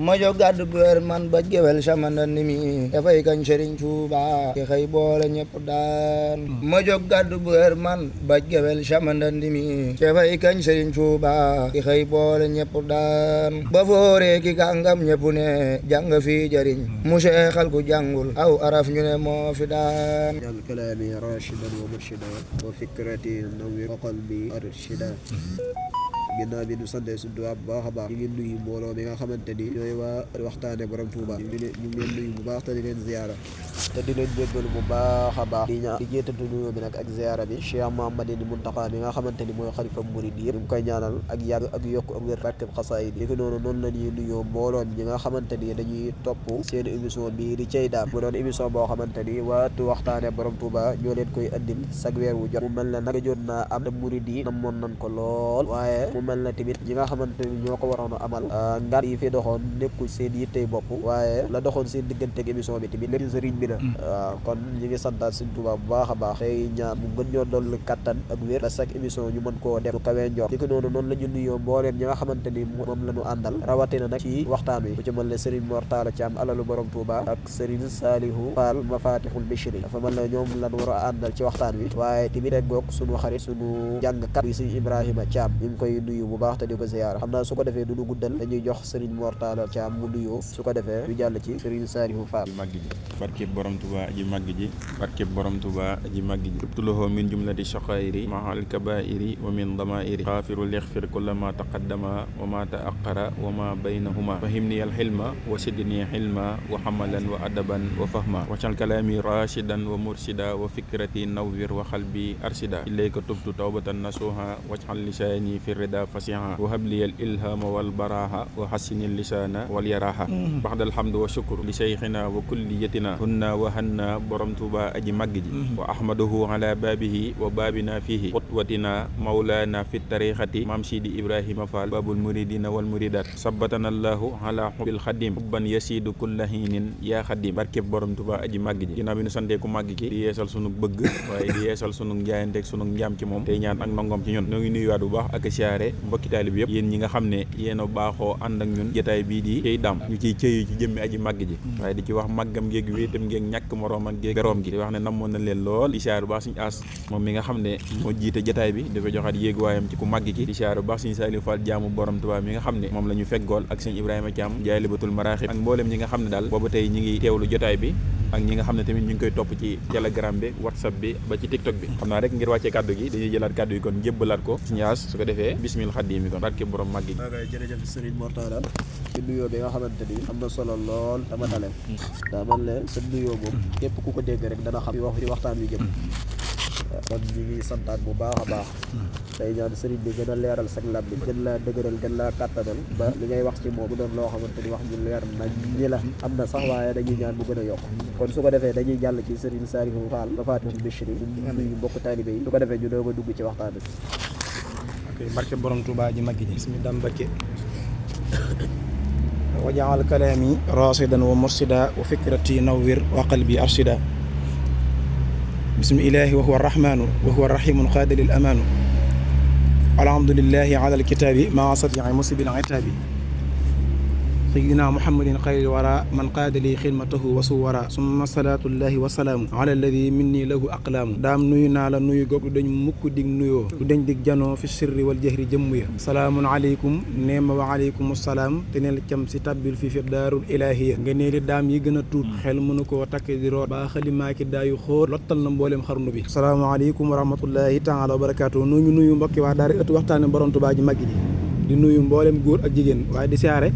ma jóg gàddu bër man ba gewel sama ndand mi dafay kañ Sëriñ Tuuba ki xëy boole ñëpp daan ma jóg gàddu bër man ba gewel sama ndand mi dafay kañ Sëriñ Tuuba ki xëy boole ñëpp daan ba foore ki kàngam ñëpp ne jàng fi jëriñ mu seexal ku jàngul aw araf ñu ne moo fi daan jal kalaami rashidan wa murshidan wa fikrati nawwir wa qalbi arshida ginnaaw bi ñu sante suñu Tuubaa bu baax a baax ñu ngi nuyu mbooloo mi nga xamante ni ñooy waa waxtaane borom Tuubaa ñu ngi leen nuyu bu baax te di leen ziyaara te di leen jéggalu bu baax a baax di ñaan di jéetatu nuyoo bi nag ak ziyaara bi Cheikh Mouhamadou Mountakha mi nga xamante ni mooy xalifa murid yëpp ñu ngi koy ñaanal ak yàgg ak yokk ak wér barkeb xasaayid yi noonu la ñuy nuyoo mbooloo ñi nga xamante ni dañuy topp seen émission bii di Cey Daam mu doon émission boo xamante ni waatu waxtaane borom Tuubaa ñoo leen koy andil sag weer wu jot mu mel ne nag jot naa am murid yi namoon nañ ko lool waaye mel na tamit ñi nga xamante ni ñoo ko waroon a amal ngar yi fi doxoon nekkul seen yittey bopp waaye la doxoon seen diggante ak émission bi tamit lépp sëriñ bi la waaw kon ñi ngi santaat Sëriñ Tuubaa bu baax a baax tey ñaan mu gën ñoo dolli kattan ak wér ba chaque émission ñu mën koo def lu kawee njor di ko noonu la ñu nuyoo mbooleem ñi nga xamante ni moom la ñu àndal rawatina nag ci waxtaan wi ku ci mel ne Sëriñ Mor Talla Thiam alalu borom Touba ak Sëriñ Salihu Fall Mafatihul Bichri dafa mel ne ñoom la ñu war a àndal ci waxtaan wi waaye tamit rek goog suñu xarit suñu jàngkat bi Sëriñ Ibrahima Thiam ñu ngi koy nuyu bu baax te di ko ziyaara xam naa su ko defee du ñu guddal dañuy jox Serigne Mor Talla Thiam mu nuyoo su ko defee ñu jàll ci Serigne Saliou Fall màgg ji barkeb borom Tuuba aji màgg ji barkeb borom Tuuba aji màgg ji tubtuloho min jumlati shaqairi mahal kabairi wa min damairi xaafiru lixfir kulla ma taqaddama wa ma taaqara wa ma baynahuma fahimni al xilma wa sidni xilma wa xamalan wa adaban wa fahma waccal kalaami rashidan wa mursida wa fikrati nawwir wa xalbi arsida ilayka tubtu tawbatan nasuha waccal lisaani fi rida fasiha wa habliyal ilhama wal baraha wa hasinil lisana wal yaraha baxdal hamdu wa shukru li shaykhina wa kulliyatina hunna wa hanna borom Tuuba aji màgg ji wa ahmaduhu ala babihi wa babina fihi qutwatina mawlana fi tariqati mam sidi ibrahima fall babul muridina wal muridat sabbatana allahu ala hubbil khadim hubban yasidu kulla hinin ya khadim barkeb borom Tuuba aji màgg ji ginnaaw bi nu santee ku màgg ki di yeesal sunu bëgg waaye di yeesal sunu njaayante ak sunu njaam ci moom tey ñaan ak ndongom ci ñun ñoo ngi nuyuwaat bu baax ak siyaare mbokki taalib yëpp yéen ñi nga xam ne yéen a baaxoo ànd ak ñun jotaay bii di Cey Daam ñu ciy cëyu ci jëmmi aji màgg ji waaye di ci wax màggam géeg wéetam géeg ñàkk moroom ak géeg garoom gi di wax ne namoon na leen lool di siyaare bu baax suñu aas moom mi nga xam ne moo jiite jotaay bi dafa joxaat yéeguwaayam ci ku màgg ki di siyaare bu baax suñu Saliou Fall jaamu borom Tuubaa mi nga xam ne moom la ñu feggool ak sëñ Ibrahima Thiam Jaalibatul Maraaxib ak mbooleem ñi nga xam ne daal boobu tey ñi ngi teewlu jotaay bi ak ñi nga xam ne tamit ñu ngi koy topp ci Telegram bi WhatsApp bi ba ci TikTok bi xam naa rek ngir wàccee kàddu gi dañuy jëlaat kàddu yi kon jébbalaat ko suñu aas su ko defee bismil xaddim yi kon barke borom màgg gi jërëjëf Serigne Mor Talla ci nuyoo bi nga xamante ni am na solo lool dama dale daa man ne sa nuyoo moom képp ku ko dégg rek dana xam wax ci waxtaan wi jëm kon ñi ngi santaat bu baax a baax tey ñaan sëriñ bi gën a leeral sag lab bi gën laa dëgëral gën laa kàttanal ba li ngay wax ci moom bu doon loo xamante ni wax ñu leer nañ ñi la am na sax waaye dañuy ñaan bu gën a yokk kon su ko defee dañuy jàll ci Serigne Saliou Fall Mafatihul Bichri nuyu mbokk taalibe yi su ko defee ñu doog a dugg ci waxtaan bi ok barke borom Tuuba ji maggi ji bismi dam bakke wa jaal kalaami rasidan wa mursida wa fikrati nawwir wa qalbi arsida bismi ilahi wa huwa arrahmanu wa huwa arrahimu qaadalil amaanu alhamdulillahi ala alkitaabi maa satii musibil itaabi sayyidina muhammadin xayril wara man qaadali xidmatahu wa suwara summa salaatullahi wa salaamu ala alladi minni lahu aqlaamu daam nuyu naa la nuyu goog du dañ mukk dig nuyoo du dañ dig janoo fi sirri wal jahri jëmm ya salaamun aleykum neema wa aleykum salaam te neel cam si tabbil fi daarul ilahiya nga neeli daam yi gën a tuut xel mënu koo takk di root baa xalimaaki daayu xóor lottal na mbooleem xarnu bi salaamaaleykum wa rahmatullahi taala wa barakaatu noo ngi nuyu mbokki waa daara ëttu waxtaane borom Tuubaa ji maggi ji di nuyu mbooleem góor ak jigéen waaye di siyaare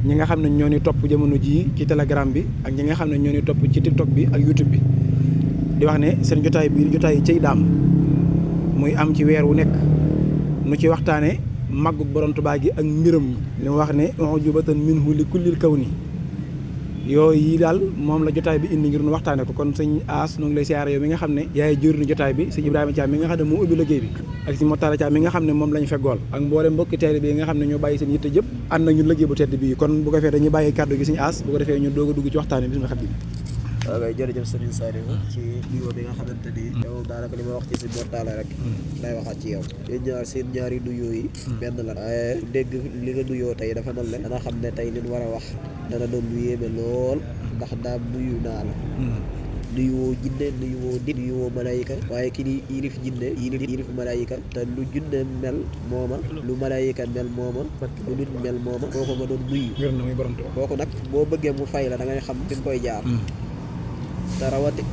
ñi nga xam ne ñoo ni topp jamono jii ci Telegram bi ak ñi nga xam ne ñoo ni topp ci TikTok bi ak YouTube bi di wax ne seen jotaay bi jotaay Cey Daam muy am ci weer wu nekk nu ci waxtaane màggug borom Tuubaa gi ak mbiram li mu wax ne ujubatan minhu li kullil kawni yooyu yi daal moom la jotaay bi indi ngir nu waxtaane ko kon sëñ As nu ngi lay siyaare yow mi nga xam ne yaay jur ni jotaay bi sëñ Ibrahima Thiam mi nga xam ne moo ubbi liggéey bi ak sëñ Mor Talla Thiam mi nga xam ne moom lañ feggool ak mboolem mbokki teel bi nga xam ne ñoo bàyyi seen yitte jëpp ànd ak ñu liggéey bu tedd bii kon bu ko defee dañuy bàyyi kàddu gi sëñ As bu ko defee ñu doog a dugg ci waxtaane bismillah xaddim waaw kay jërëjëf Serigne Saliou ci nuyoo bi nga xamante ni yow daanaka li ma wax ci si mortale rek lay waxaat ci yow yéen ñaar seen ñaari nuyoo yi benn la waaye dégg li nga nuyoo tey dafa mel ne dana xam ne tey li ñu war a wax dana doon lu yéeme lool ndax daam nuyu naa la nuyuwoo jinne nuyuwoo nit nuyuwoo malaayika waaye ki ni yilif jinne yilif malaayika te lu jinne mel mooma lu malaayika mel mooma lu nit mel mooma kooku nga doon nuyu kooku nag boo bëggee mu fay la da ngay xam fi nga koy jaar te rawati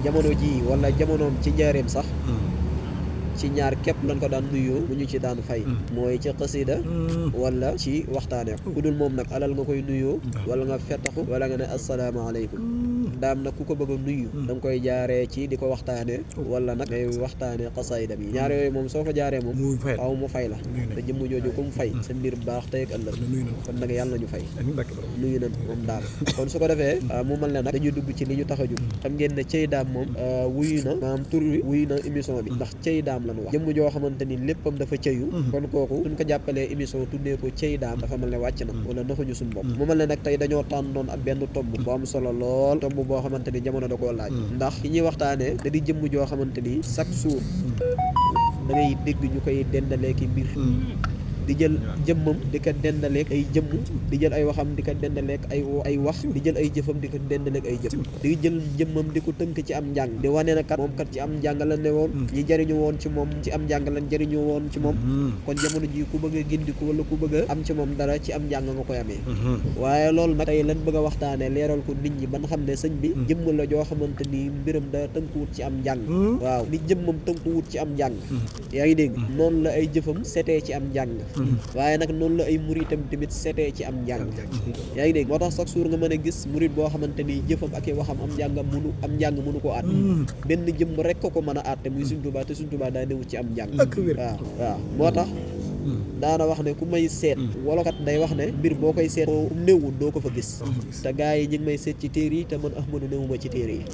jamono ji wala jamonoom ci njaareem sax ci ñaar képp lañ ko daan nuyoo bu ñu ci daan fay mooy ci xasida wala ci waxtaane ku dul moom nag alal nga koy nuyoo wala nga fettaxu wala nga ne asalaamaaleykum daam nag ku ko bëgg a nuyu da nga koy jaaree ci di ko waxtaane wala nag ngay waxtaane xasayda bi ñaar yooyu moom soo fa jaaree moom waaw mu fay la te jëmm jooju ku mu fay sa mbir baax tey ak ëllëg kon nag yàlla nañu fay nuyu na moom daam kon su ko defee mu mel ne nag dañuy dugg ci li ñu tax a jug xam ngeen ne cey daam moom wuyu na maanaam tur wi wuyu na émission bi ndax cey daam lañu wax jëmm joo xamante ni léppam dafa cëyu kon kooku suñ ko jàppalee émission tuddee ko cey daam dafa mel ne wàcc na wala naxuñu suñu bopp mu mel ne nag tey dañoo tànnoon ab benn tomb bu am solo lool tomb boo xamante ni jamono da koo laaj ndax ki ñuy waxtaanee da di jëmm joo xamante ni chaque jour da ngay dégg ñu koy dendalee ki mbir di jël jëmmam di ko dendaleeg ay jëmm di jël ay waxam di ko dendaleeg ay wax di jël ay jëfam di ko dendaleeg ay jëf di jël jëmmam di ko tënk ci am njàng di wane na kat moom kat ci am njàng la ne woon ñi jëriñu woon ci moom ci am njàng lañ jëriñu woon ci moom kon jamono ji ku bëgg a gindiku wala ku bëgg a am ci moom dara ci am njàng nga koy amee waaye loolu nag tey lan bëgg a waxtaane leeral ko nit ñi ban xam ne sëñ bi jëmm la joo xamante ni mbiram da tënkuwut ci am njàng waaw ni jëmmam tënkuwut ci am njàng yaa ngi dégg noonu la ay jëfam setee ci am njàng waaye nag noonu la ay muritam tamit setee ci am njàng yaa ngi dégg moo tax chaque jour nga mën a gis murit boo xamante ni jëfam ak i waxam am njàng mënu ko àtt benn jëmm rek ko mën a àtte muy Sëñ Tuubaa te Sëñ Tuubaa daa newut ci am njàng waaw moo tax daana wax ne ku may seet wolokat day wax ne mbir boo koy seet ko néewul doo ko fa gis te gars yi ñu ngi may seet ci téere yi te man Ahmadu néewuma ci téere yi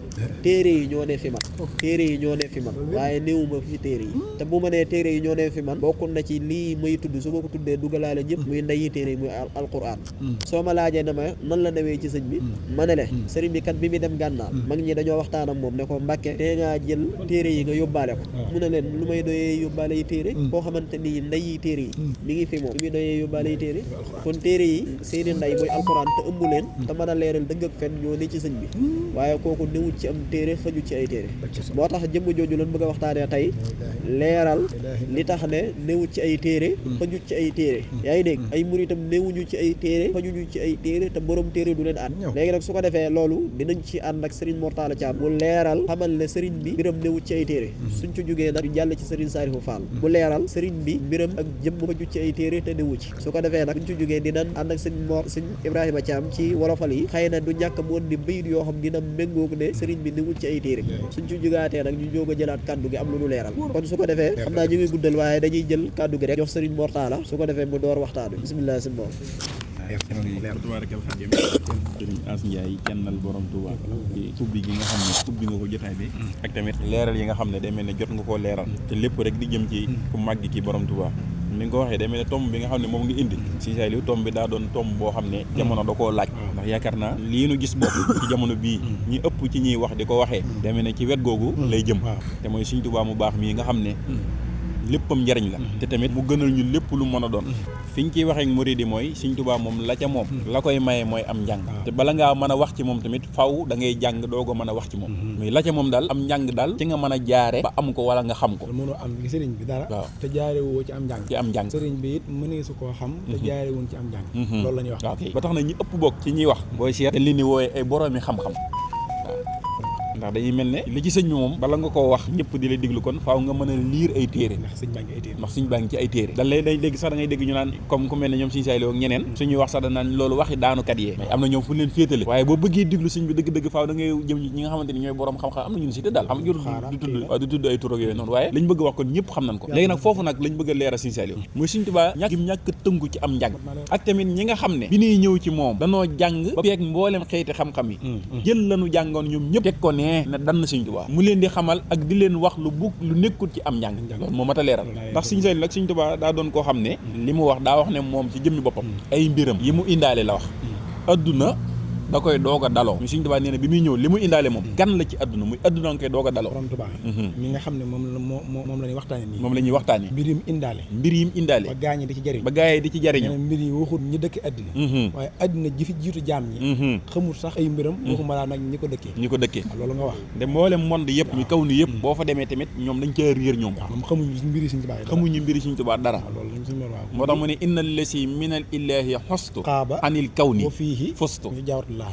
téere yi ñoo ne fi man téere yi ñoo ne fi man waaye néewuma fi téere yi te bu ma nee téere yi ñoo ne fi man bokk na ci lii may tudd su ma ko tuddee dugalaale ñëpp muy ndeyi téere yi muy alquran soo ma laajee ne ma nan la newee ci sëñ bi ma ne le sëriñ bi kat bi mi dem gànnaar mag ñi dañoo waxtaan ak moom ne ko Mbàkke te ngaa jël téere yi nga yóbbaale ko mu ne leen lu may doyee yóbbaale yi téere koo xamante ni ndeyi téere yi mi ngi fi moom li muy doyee yóbbaale yi téere kon téere yi seeni nday mooy alxuraan te ëmb leen te mën a leeral dëgg ak fen ñoo ne ci sëñ bi waaye kooku newut ci am téere xëju ci ay téere moo tax jëmm jooju lan bëgg a waxtaanee tey leeral li tax ne newut ci ay téere xëju ci ay téere yaa ngi dégg ay muritam newuñu ci ay téere xëjuñu ci ay téere te borom téere du leen ànd léegi nag su ko defee loolu dinañ ci ànd ak Serigne Mortalla Thiam mu leeral xamal ne Serigne bi mbiram newut ci ay téere suñ ci jógee nag ñu jàll ci Serigne Saliou Fall mu leeral Serigne bi mbiram ak jëmm xëju ci ay téere te newu ci su ko defee nag suñ ci jógee dinañ ànd ak sëñ Ibrahima Thiam ci wolofal yi xëy na du ñàkk mu woon di bayit yoo xam dina méngoog ne Serigne bi newut ci ay téere suñ ci jógaatee nag ñu jóg a jëlaat kàddu gi am lu ñu leeral kon su ko defee xam naa ñu ngi guddal waaye dañuy jël kàddu gi rek jox Serigne Mortalla su ko defee mu door waxtaan bi bismillah sëñ Mor tabaarakal xadim sëriñ As Ndiaye kennal borom Touba ci ubbi gi nga xam ne ubbi nga ko jotaay bi ak tamit leeral yi nga xam ne day mel ne jot nga koo leeral te lépp rek di jëm ci ku màgg ki borom Touba ni nga ko waxee day mel ne tomb bi nga xam ne moom nga indi si say li tomb bi daa doon tomb boo xam ne jamono da koo laaj ndax yaakaar naa lii nu gis bopp ci jamono bii ñi ëpp ci ñiy wax di ko waxee day mel ne ci wet googu lay jëm te mooy Sëriñ Touba mu baax mii nga xam ne léppam njariñ la te tamit mu gënal ñu lépp lu mën a doon fi ñu ciy waxee murid yi mooy Sëriñ Tuubaa moom la ca moom la koy maye mooy am njàng te bala ngaa mën a wax ci moom tamit faw da ngay jàng doo ko mën a wax ci moom mais la ca moom daal am njàng daal ci nga mën a jaare ba am ko wala nga xam ko mënoo am gi sëriñ bi dara waaw te jaare woo ci am njàng ci am njàng sëriñ bi it mënee su koo xam te jaare woon ci am njàng loolu la ñuy wax ok ba tax na ñi ëpp bokk ci ñuy wax booy seet te li ni wooye ay boroomi xam-xam ndax dañuy mel ne li ci sëñ bi moom bala nga koo wax ñëpp di la déglu kon faaw nga mën a liir ay téere ndax sëñ baa ngi ay téere ndax sëñ baa ngi ci ay téere da lay day dégg sax da ngay dégg ñu naan comme ku mel ne ñoom Sëñ Saaliw ak ñeneen suñuy wax sax da naan loolu waxi daanukat yee mais am na ñoom fu leen féetale waaye boo bëggee déglu sëñ bi dëgg-dëgg faaw da ngay jëm ñi nga xamante ni ñooy borom xam-xam am na ñun cité daal xam jur du tudd ay tur ak yooyu noonu waaye lañ bëgg wax kon ñëpp xam nañ ko léegi nag foofu nag lañ bëgg a leeral Sëñ Saaliw muy Sëñ Tuubaa ñàkk tënku ci am njàng ak tamit ñi nga xam ne bi ñuy ñëw ci moom danoo jàng ba peeg mboolem xeeti xam-xam yi jël lañu jàngoon ñoom ñëpp teg ko nee na dann Sëñ Tuubaa mu leen di xamal ak di leen wax lu nekkul ci am njàng loolu moo mat a leeral ndax Sëñ Saaliw nag Sëñ Tuubaa daa doon koo xam ne li mu wax daa wax ne moom ci jëmmi boppam ay mbiram yi mu indaale la wax adduna da koy doog a daloo ñu Sëriñ Tuubaa nee na bi muy ñëw li mu indaale moom gan la ci àdduna muy àdduna nga koy doog a daloo borom Tuubaa mi nga xam ne moom la ñuy waxtaane nii moom la ñuy waxtaane mbir yim indaale ba gaañi di ci jëriñ ba gaayee di ci jëriñu mbir yi waxul ñi dëkk àddina waaye àddina ji fi jiitu jaam ñi xamul sax ay mbiram waxuma laa nag ñi ko dëkkee loolu nga wax de mboolem monde yëpp ñu kaw ni yëpp boo fa demee tamit ñoom dañ cee réer ñoom moom xamuñu mbiri Sëriñ Tuubaa dara moo tax mu ne innal lasi minal illaahi xostu xaaba anil kawni wa fiihi fostu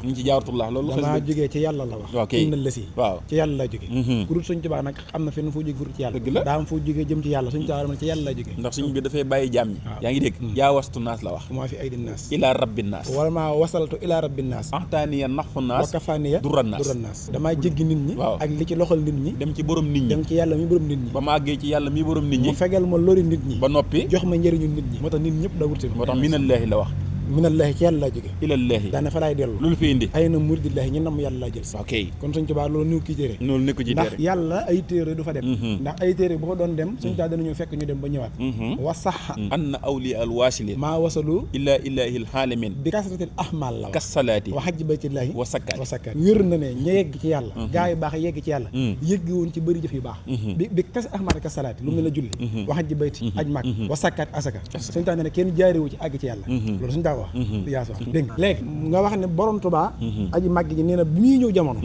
ñu ci jaawartullah loolu damaa jógee ci yàlla la wax ok innal lasi waaw ci yàlla laa jógee ku dul Sëriñ Tuubaa nag am na fenn foo jóge fu dul ci yàlla dëgg la daa am foo jógee jëm ci yàlla Sëriñ Tuubaa dama ci yàlla laa jógee ndax suñ bi dafay bàyyi jaam ñi yaa ngi dégg yaa wastu naas la wax maa fi aydi naas ila rabbi naas wala maa wasaltu ila rabbi naas axtaaniya naxfu naas wa kafaaniya duran naas damaa jéggi nit ñi waaw ak li ci loxol nit ñi dem ci borom nit ñi dem ci yàlla mi borom nit ñi ba ma àggee ci yàlla mi borom nit ñi mu fegal ma lori nit ñi ba noppi jox ma njëriñu nit ñi moo tax nit ñëpp daa wut moo tax minallaahi la wax minallaahi ci yàlla laa jóge ilallaahi daane fa laay dellu loolu fi indi ay na muridillaahi ñu namm yàlla laa jël ok kon Sëñ Tuubaa loolu néew ki téere loolu nekku ci téere ndax yàlla ay téere du fa dem ndax ay téere bu ko doon dem Sëñ Tuubaa danañu fekk ñu dem ba ñëwaat wa sax anna awliya al wasilin maa wasalu illa illahil xaalamin bi kasratil ahmal la kasalaati wa hajji baytillaahi wa sakkaat wér na ne ña yegg ci yàlla gaa yu baax yegg ci yàlla yegg woon ci bëri jëf yu baax bi kas ahmal kasalaati lu mu ne la julli wa hajji bayti aj mag wa sakkaat asaka Sëñ Tuubaa ne kenn jaariwu ci àgg ci yàlla loolu Sëñ Tuubaa wax dégg nga léegi nga wax ne borom Tuubaa aji màgg ji nee na bi muy ñëw jamono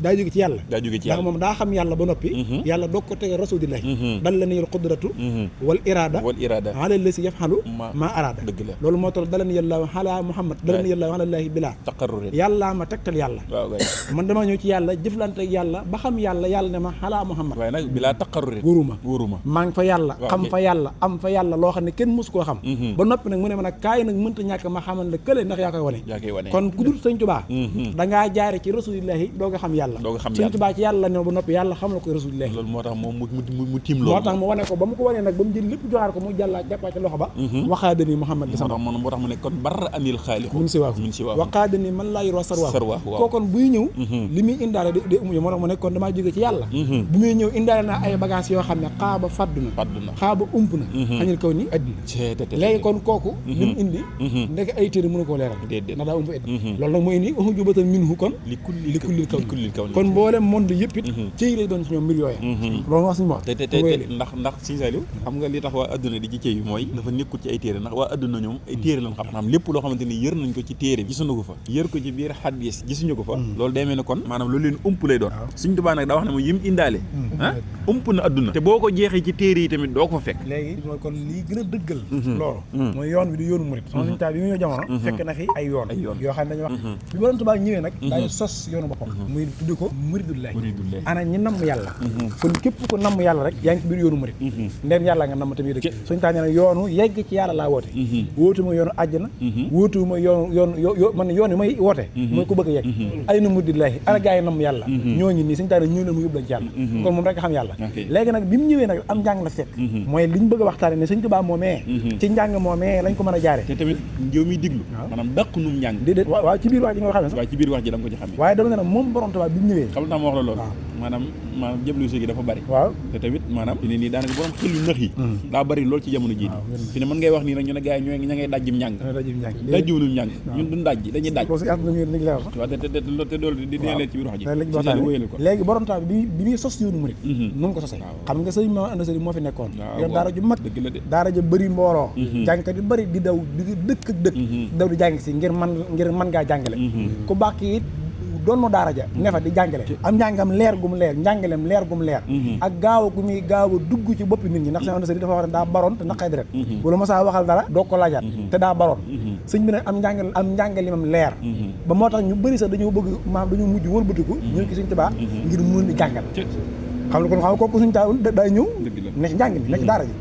daa jóge ci yàlla ndax moom daa xam yàlla ba noppi yàlla doog ko tege rasulillahi dal la niyal qudratu wal irada ala lasi yafhalu ma arada loolu moo tax dala ni yàlla ala Muhammad dala ni yàlla ala laahi bila taqarrur yàllaa ma tegtal yàlla man damaa ñëw ci yàlla jëflante ak yàlla ba xam yàlla ne ma ala Muhammad waaye nag bila taqarrur wóoruma maa ngi fa yàlla xam fa yàlla am fa yàlla loo xam ne kenn mosu koo xam ba noppi nag mu ne ma nag kaay nag mënta ñàkk ma xamal la kële ndax yaa koy wane kon ku dul Sëñ Tuubaa dangaa jaare ci rasulillahi doo nga xam yàlla Sëñ Tuubaa ci yàlla ne ba noppi yàlla xam na ko rasulillahi loolu moo tax moom mu tiim loolu moo tax mu wane ko ba mu ko wanee nag ba mu jël lépp joxaar ko mu jàllaa jàppaa ci loxo ba waxaadani Muhammad bi sama moo tax mu ne kon barra anil xaaliqu mun si waaw waxaadani man laa yor wa sarwaa koo kon buy ñëw li muy indaale de umuñu moo tax mu ne kon damaa jóge ci yàlla bu muy ñëw indaale naa ay bagage yoo xam ne xaaba fadduna xaaba ump na xañil kaw ni addina léegi kon kooku li mu indi ndek ay téere mënu koo leeral na daa ump addina loolu nag mooy ni jubatan minhu kon li kullil kaw kon mboolem monde yëpp it cëy lay doon ci ñoom mbir yooya loolu wax suñu wax te ndax Sëñ Saliou xam nga li tax waa adduna di ci cëy yi mooy dafa nekkul ci ay téere ndax waa adduna ñoom ay téere lañ xam maanaam lépp loo xamante ni yër nañ ko ci téere gisuñu ko fa yër ko ci biir xadis gisuñu ko fa loolu demee ne kon maanaam loolu leen ump lay doon Sëñ Tuubaa nag daa wax ne mooy yim indaale ump na adduna te boo ko jeexee ci téere yi tamit doo ko fa fekk léegi mooy kon lii gën a dëggal loolu mooy yoon bi du yoonu murit sama Sëñ Tuubaa bi mu ñëw jamono fekk na fi ay yoon yoo xam ne dañuy wax bi borom Tuubaa ñëwee nag daañu sos yoonu boppam muy tudd ko muridullahi ana ñi namm yàlla kon képp ko namm yàlla rek yaa ngi ci biir yoonu murit ndem yàlla nga namm tamit dëgg Sëñ Tuubaa nee yoonu yegg ci yàlla laa woote wootuma yoonu àjjana wootuma man yoon yi may woote mooy ku bëgg a yegg ay na muridullahi ana gaa yi namm yàlla ñooñu nii Sëñ Tuubaa ñëw na mu yóbbu lañ ci yàlla kon moom rek xam yàlla léegi nag bi mu ñëwee nag am njàng la fekk mooy liñ bëgg a waxtaane ne Sëñ Tuubaa moomee ci njàng moomee lañ ko mën a jaare te tamit yow miy diglu maanaam dàq num njàng déedéet waaw ci biir wax ji nga xam ne waaw ci biir wax ji da nga ko ci xamee waaye dama ne nag moom borom Tuubaa bi mu ñëwee xam nga ma wax la loolu maanaam jëblu gi dafa bari waaw te tamit maanaam fi ne nii daanaka borom xel yu nëx yi daa bari loolu ci jamono jii fi ne mën ngay wax nii nag ñu ne gars yi ña ngay dajjim njàng dajjiwuñu njàng ñun duñ dajji dañuy daj waaw te loolu di leen ci biir wax ji léegi borom Tuubaa bi muy sos yoonu murit nu mu ko sosee xam nga sëñ ma ànd sëriñ moo fi nekkoon yor daara ju mag daara ja bëri mbooloo jàngkat yu bëri di daw di dëkk ak dëkk daw di jàng si ngir man ngaa jàngale ku baax it doon no daara ja ne fa di jàngale am njàngam leer gum leer njàngaleem leer gum leer ak gaaw gu muy gaaw a dugg ci boppi nit ñi ndax seen sëriñ dafa wax ne daa baroon te naqay deret wala mosaa waxal dara doo ko laajaat te daa baroon sëñ bi ne am njàngalimam leer ba moo tax ñu bëri sax dañoo bëgg maam dañoo mujj wëlbatiku ñëw ci Sëñ Tuubaa ngir mën di jàngal xam ne kon xam kooku Sëñ Tuubaa day ñëw ne ci njàng mi ne ci daara ji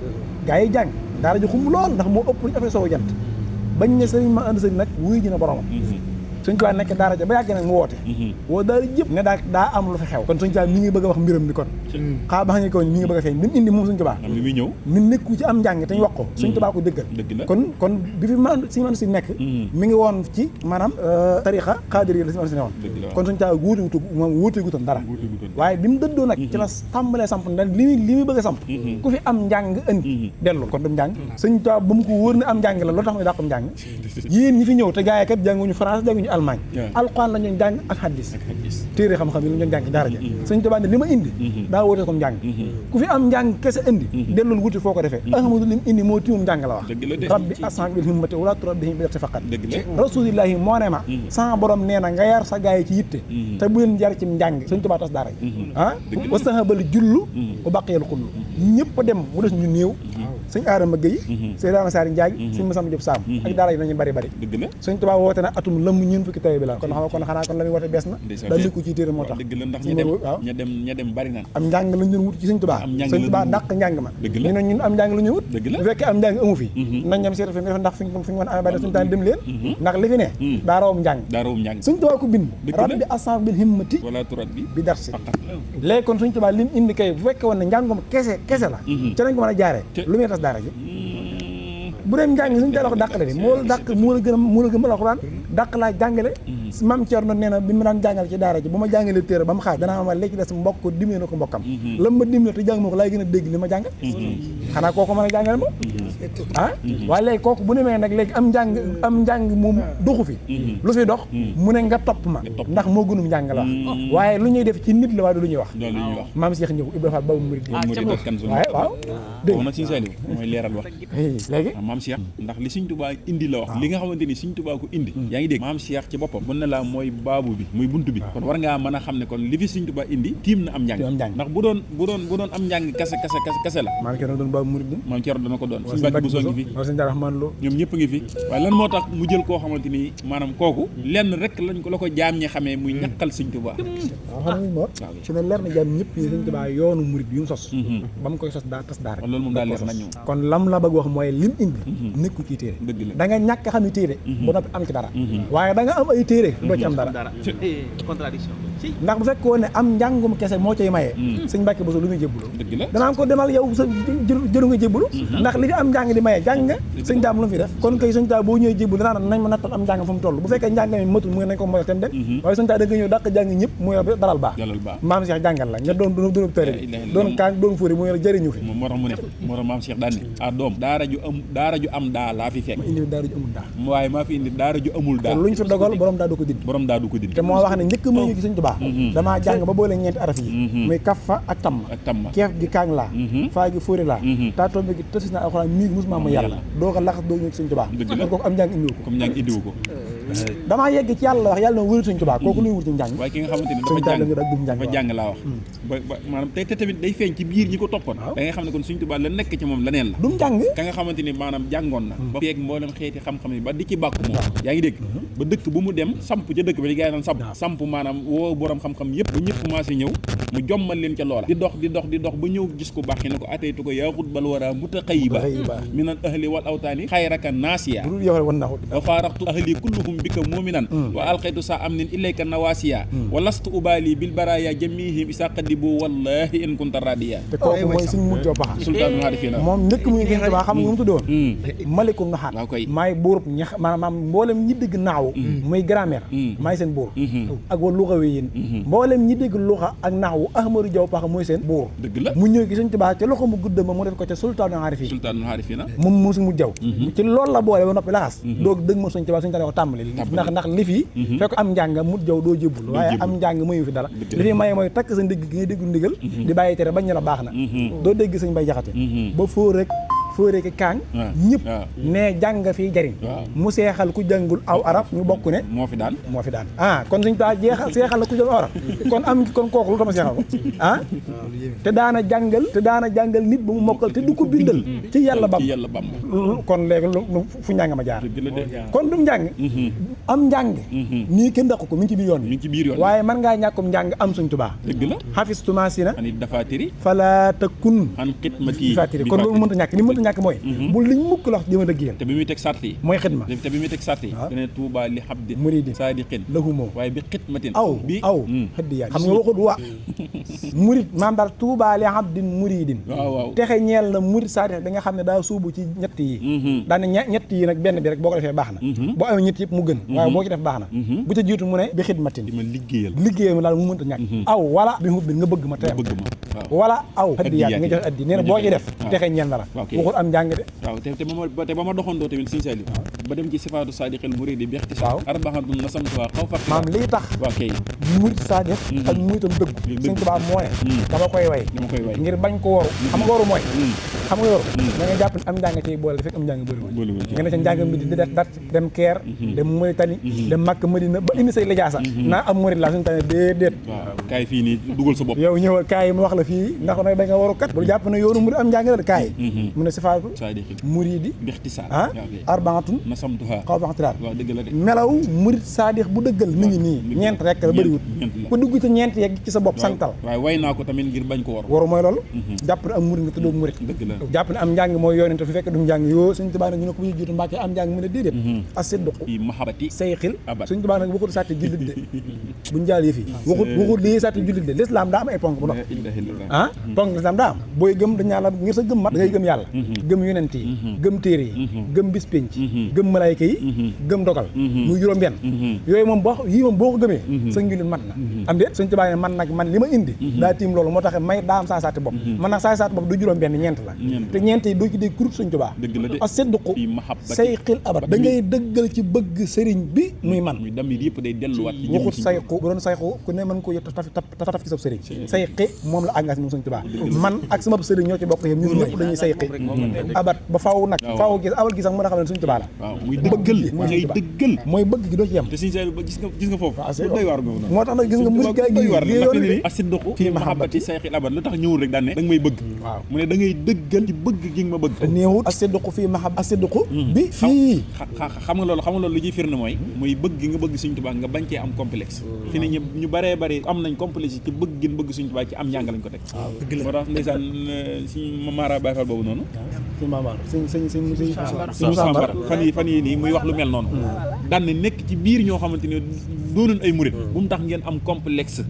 gaa yi jàng daara ji xumb lool ndax moo ëpp luñu affaire soowu jant bañ ne sëriñ ma ànd sëriñ nag wuy ji na boromam Sëñ Tuubaa nekk daara ja ba yàgg nag mu woote woo daara jëpp ne daa am lu fi xew kon Sëñ Tuubaa mi ngi bëgg a wax mbiram bi kon xaa ba xam ne ko mi ngi bëgg a feeñ li mu indi moom Sëñ Tuubaa mi muy ñëw mi nekku ci am njàng te ñu wax ko Sëñ Tuubaa ko dëggal kon bi fi man si nekk mi ngi woon ci maanaam tarixa xaadir yi la si man si ne woon kon Sëñ Tuubaa wuute gutoon dara waaye bi mu dëddoo nag ci la tàmbalee samp ndax li muy bëgg a samp ku fi am njàng indi dellu kon du njàng sëñ Tuubaa ba mu ko wóor ne am njàng la loolu tax muy dàqum njàng yéen ñi fi ñëw te gaay kat jànguñu France jànguñu Allemagne alxuraan la ñu jàng ak hadis téere xam-xam yi lu ñu jàng ci daara ja sëñ Tuubaa ne li ma indi daa wóote comme njàng ku fi am njàng kese indi dellul wuti foo ko defee ahmadu lim indi moo tiimum njàng la wax rabbi ashan bil himmati wala turabihim bi faqat rasulillahi moo ne ma sama borom nee na nga yar sa gaay ci yitte te bu leen jar ci njàng sëñ Tuubaa tas daara ji wastahabal jullu bu baqiyal xullu ñëpp dem mu des ñu néew sëñ Adama Gueye sëñ Dama Sari Ndiaye sëñ Masamba Diop Sam ak daara yi nañu bari sëñ Tuubaa woote na atum lëmm ñeen fukki taw bi la kon xanaa kon la muy woote bees na daa likku ci téere moo tax dëgg la ndax ña dem bari na am njàng lañ doon wut ci sëñ Tuubaa sëñ Tuubaa dàq njàng ma ñu ne ñun am njàng la ñuy wut bu fekkee am njàng amu fi nañ dem seeta fi nga def ndax fi ñu mën a amee ba def suñu taan dem leen ndax li fi ne daa rawum njàng sëñ Tuubaa ko bind rabbi ashan bil himmati wala turat bi dar si léegi kon sëñ Tuubaa lim indi kay bu fekkee woon ne njàngum kese la ci lañ ko mën a jaaree lu muy tas daara ji bu dem njàng suñu teel a ko dàqale di moo la gën a alxuraan dàq laa jàngale Maam Cerno nee na bi ma daan jàngale ci daara ji bu ma jàngalee téere ba mu xaaj danaa ma léegi des mbokk dimbali na ko mbokkam la ma dimbali te jàng ma ko laay gën a dégg li ma jàng xanaa kooku mën a jàngale ma waaye léegi kooku bu nemee nag léegi am njàng moom doxu fi lu fi dox mu ne nga topp ma ndax moo gënum njàng la wax waaye lu ñuy def ci nit la waaye du lu ñuy wax maam Cheikh ñëw Ibrahima Fall Babu Murid waaye waaw dégg nag Sëñ Saliou mooy leeral wax léegi maam Cheikh ndax li Sëñ Tuubaa indi la wax li nga xamante ni Sëñ Tuubaa ko indi yaa ngi dégg maam Cheikh ci boppam mën na la mooy baabu bi muy buntu bi kon war ngaa mën a xam ne kon li fi Sëñ Tuubaa indi tiim na am njàng ndax bu doon am njàng kese la maam Cerno doon Babu Murid maam Cerno dana ko doon Sëñ Mbàkke Buso ngi fi Sëñ Rahmaan Lo ñoom ñëpp ngi fi waaye lan moo tax mu jël koo xamante ni maanaam kooku lenn rek lañ ko la ko jaam ñi xamee muy ñàkkal Sëñ Tuubaa waaw xam nga moo su ne leer na jaam ñëpp yi Sëñ Tuubaa yoonu murid yu mu sos ba mu koy sos daa tas daara loolu moom daa leer nañu kon lam la bëgg wax mooy lim indi nekku ci téere da nga ñàkk xam i téere ba noppi am ci dara waaye da nga am ay téere doo ci am dara contradiction ndax bu fekkoon ne am njàngum kese moo cay mayee Sëñ Mbàkke Buso lu muy jébbalu danaa ko demal yow sa jëru nga jébbalu ndax li fi am njàng di mayee jàng nga sëñ daam lu mu fi def kon kay sëñ taa boo ñëwee jébbalu danaa nañ ma nattal am njàng fu mu toll bu fekkee njàng mi matul mu nañ ko moyal tem dem waaye sëñ taa da nga ñëw dàq jàng ñëpp mu dalal baax maam Cheikh jàngal la nga doon tëri bi doon kaan doon fóori mu jëriñu fi moo tax mu ne maam Cheikh daan ne doom daara ju am daa laa fi fekk ma indi daara ju amul daa waaye maa fi indi daara ju amul daa luñ fi dogal borom daa du ko dindi te moo wax ne njëkk ma yëg sëñ Tuubaa damaa jàng ba boole ñeenti araf yi muy kaffa ak tamma keef gi kaang laa faa gi fóori laa taa tombe gi tësis naa alxuraan mii musuma ma yàlla doo ko laxas doo ñëw sëñ Tuubaa kon kooku am njàng indiwu ko damaa yegg ci yàlla wax yàlla na wëru sëñ Tuubaa kooku luy wër ci njàng waaye ki nga xamante ni dafa jàng laa wax ba maanaam te tamit day feeñ ci biir ñi ko toppoon da ngay xam ne kon sëñ Tuubaa la nekk ci moom leneen la du njàng ka nga xamante ni maanaam jàngoon na ba feeg mboolem xeeti xam-xam yi ba di ci bàkku moom yaa ngi dégg ba dëkk bu mu dem samp ca dëkk ba di gaa yi naan samp maanaam woo borom xam-xam yëpp ba ñëpp commencé ñëw mu jommal leen ca loola di dox ba ñëw gis ko baax ne ko ataytu ko yaa xutbal wara mutaqayyiba minal ahli wal awtaani xayraka naasiya wa faaraxtu ahli kulluhum bika muminan wa alqaytu sa am nin ilayka nawaasiya wa lastu ubaali bil baraya jamihim isa qadibu wallahi in kunta radiya te kooku mooy suñ mujj paxa sultaanul aarifiina moom njëkk muy sëñ Tuubaa xam nga mu tuddoon malikum naxaat waaw koy maay buurub ñax maanaam mboolem ñi dégg naaw muy grammaire maay seen buur ak wa luxa wi yéen mboolem ñi dégg luxa ak naaw Ahmadou Diaw Paxa mooy seen buur dëgg la mu ñëw gi sëñ Tuubaa ca loxo mu gudd ma mu def ko ca sultaanul aarifiina moom mu su mu jaw ci loolu la boole ba noppi laxas doog dëgg ma sëñ Tuubaa sëñ Tuubaa ko tàmbali ndax li fi fekk am njàng mu jaw doo jébbul waaye am njàng mayu fi dara li fi maye mooy takk sa ndigg gi ngay déggu ndigal di bàyyi tere bañ la baax na doo dégg sëñ Bay Jaxate ba foo rek ki kaang ñëpp ne jàng fii jariñ mu seexal ku jàngul aw arab ñu bokk ne moo fi daan kon suñ taa seexal la ku jàng aw arab kon kooku lu tama seexal ko te daana jàngal nit ba mu mokkal te du ko bindal ci yàlla bam kon léegi fu njàng ma jaar kon du njàng am njàng nii kenn daqu ko mi ngi ci biir yoon waaye mën ngaa ñàkkum njàng am suñ Tuubaa dëgg la xafistuma si na anit dafaatiri fala takun an xidmati fatiri kon loolu mënta ñàkk ni mënta mënta ñàkk mooy bu liñ mukk la wax jëma dëggéen te bi muy teg sart yi mooy xidma te bi muy teg sart yi dane tuuba li habdin muridin saadiqin lahumoo waaye bi xidmatin aw bi xëddi yaa xam nga waxut waa murid maam daal tuuba li habdin muridin waaw texe ñeel na murid saadix bi nga xam ne daa suubu ci ñett yi daane ñett yi nag benn bi rek boo ko defee baax na boo amee ñett yëpp mu gën waaye boo ci def baax na bu ca jiitu mu ne bi xidmatin di ma liggéeyal ma daal mu mënta ñàkk aw wala bi hubbin nga bëgg ma teem wala aw addiyaat nga joxe addi nee na boo ci def texe ñeel na la waxul am njàng de waaw te ba ma doxandoo tamit Sëñ Saliou ba dem ci sifaatu saadiqil muridi bi ixtisaar arbaxatun nasamtuha xaw fa maam lii tax waaw kay murid saadix ak muritam dëgg Sëñ Tuubaa moo ne dama koy way ngir bañ ko waru xam nga waru mooy xam nga waru da nga jàpp ne am njàng ciy boole fekk am njàng bëriwul nga ne ca njàng mi di dat dem Keer dem Mauritanie dem Makka Madina ba indi say lijaasa naa am murid laa suñu tane déedéet waaw kaay fii nii dugal sa bopp yow ñëwal kaay yi mu wax la fii ndax nag da nga waru kat bul jàpp ne yoonu murid am njàng la kaay mu ne sifaatu muridi bi ixtisaar arbaatun nasamtuha xaw faxtiraar waaw dëgg la de melaw murid saadix bu dëggal mi ngi nii ñeent rek la bëriwut ku dugg ci ñeent yegg ci sa bopp santal waaye way naa ko tamit ngir bañ ko waru mooy loolu jàpp ne am murid nga tuddoo murid dëgg la jàpp ne am njàng mooy yoon te fi fekk du njàng yoo Sëñ Tuubaa nag ñu ne ko bu ñu jiitu Mbàkke am njàng mu ne déedéet asidduqu fi mahabati sayxil abad Sëñ Tuubaa nag waxut sàtti jullit de buñ jaal yëf yi waxut lii sàtti jullit de l'islam daa am ay ponk bu dox ponk l'islam daa am booy gëm dañ ñaan la ngir sa gëm mat da ngay gëm yàlla gëm yonent yi gëm téere yi gëm bis penc gëm malaayka yi gëm dogal muy juróom benn yooyu moom boo ko gëmee sa njullit mat na am de Sëñ Tuubaa ne man li ma indi daa tiim loolu moo tax may daa am saa saati bopp man nag saa saati bopp du juróom benn ñeent la te ñeent yi doo ci dégg kurut Sëñ Tuubaa asidduqu sayxil abad da ngay dëggal ci bëgg sëriñ bi muy man damir yëpp day delluwaat ci waxut sayxu bu doon sayxu ku ne mën ko taf ci sa sëriñ sayxi moom la engagé moom Sëñ Tuubaa man ak sama sëriñ ñoo ci bokk yam ñun ñëpp dañuy sayxi abad ba faw nag faw gis abal gi sax mën a xam ne Sëñ Tuubaa la waaw muy dëggal ngay dëggal mooy bëgg gi doo ci yem te Sëñ Saliou ba gis nga foofu doy waar nga moo tax nag gis nga murid gaa gi yoon asidduqu fi mahabbati sayxil abad lu tax ñëwul rek daan ne da nga may bëgg waaw mu ne da ngay dëggal ci bëgg gi nga ma bëgg te néewut asidduqu fii mahab asidduqu bi fii xam nga loolu lu ciy firnde mooy bëgg gi nga bëgg Sëñ Tuubaa nga bañ cee am complexe fi ne ñu baree bari am nañ complexe ci bëgg gi bëgg Sëñ Tuubaa ci am njàng lañ ko teg moo tax ndeysaan suñu Mara Baye Fall boobu noonu suñu Sambar fan yi nii muy wax lu mel noonu daan ne nekk ci biir ñoo xamante ne doonuñ ay murit bu mu tax ngeen am complexe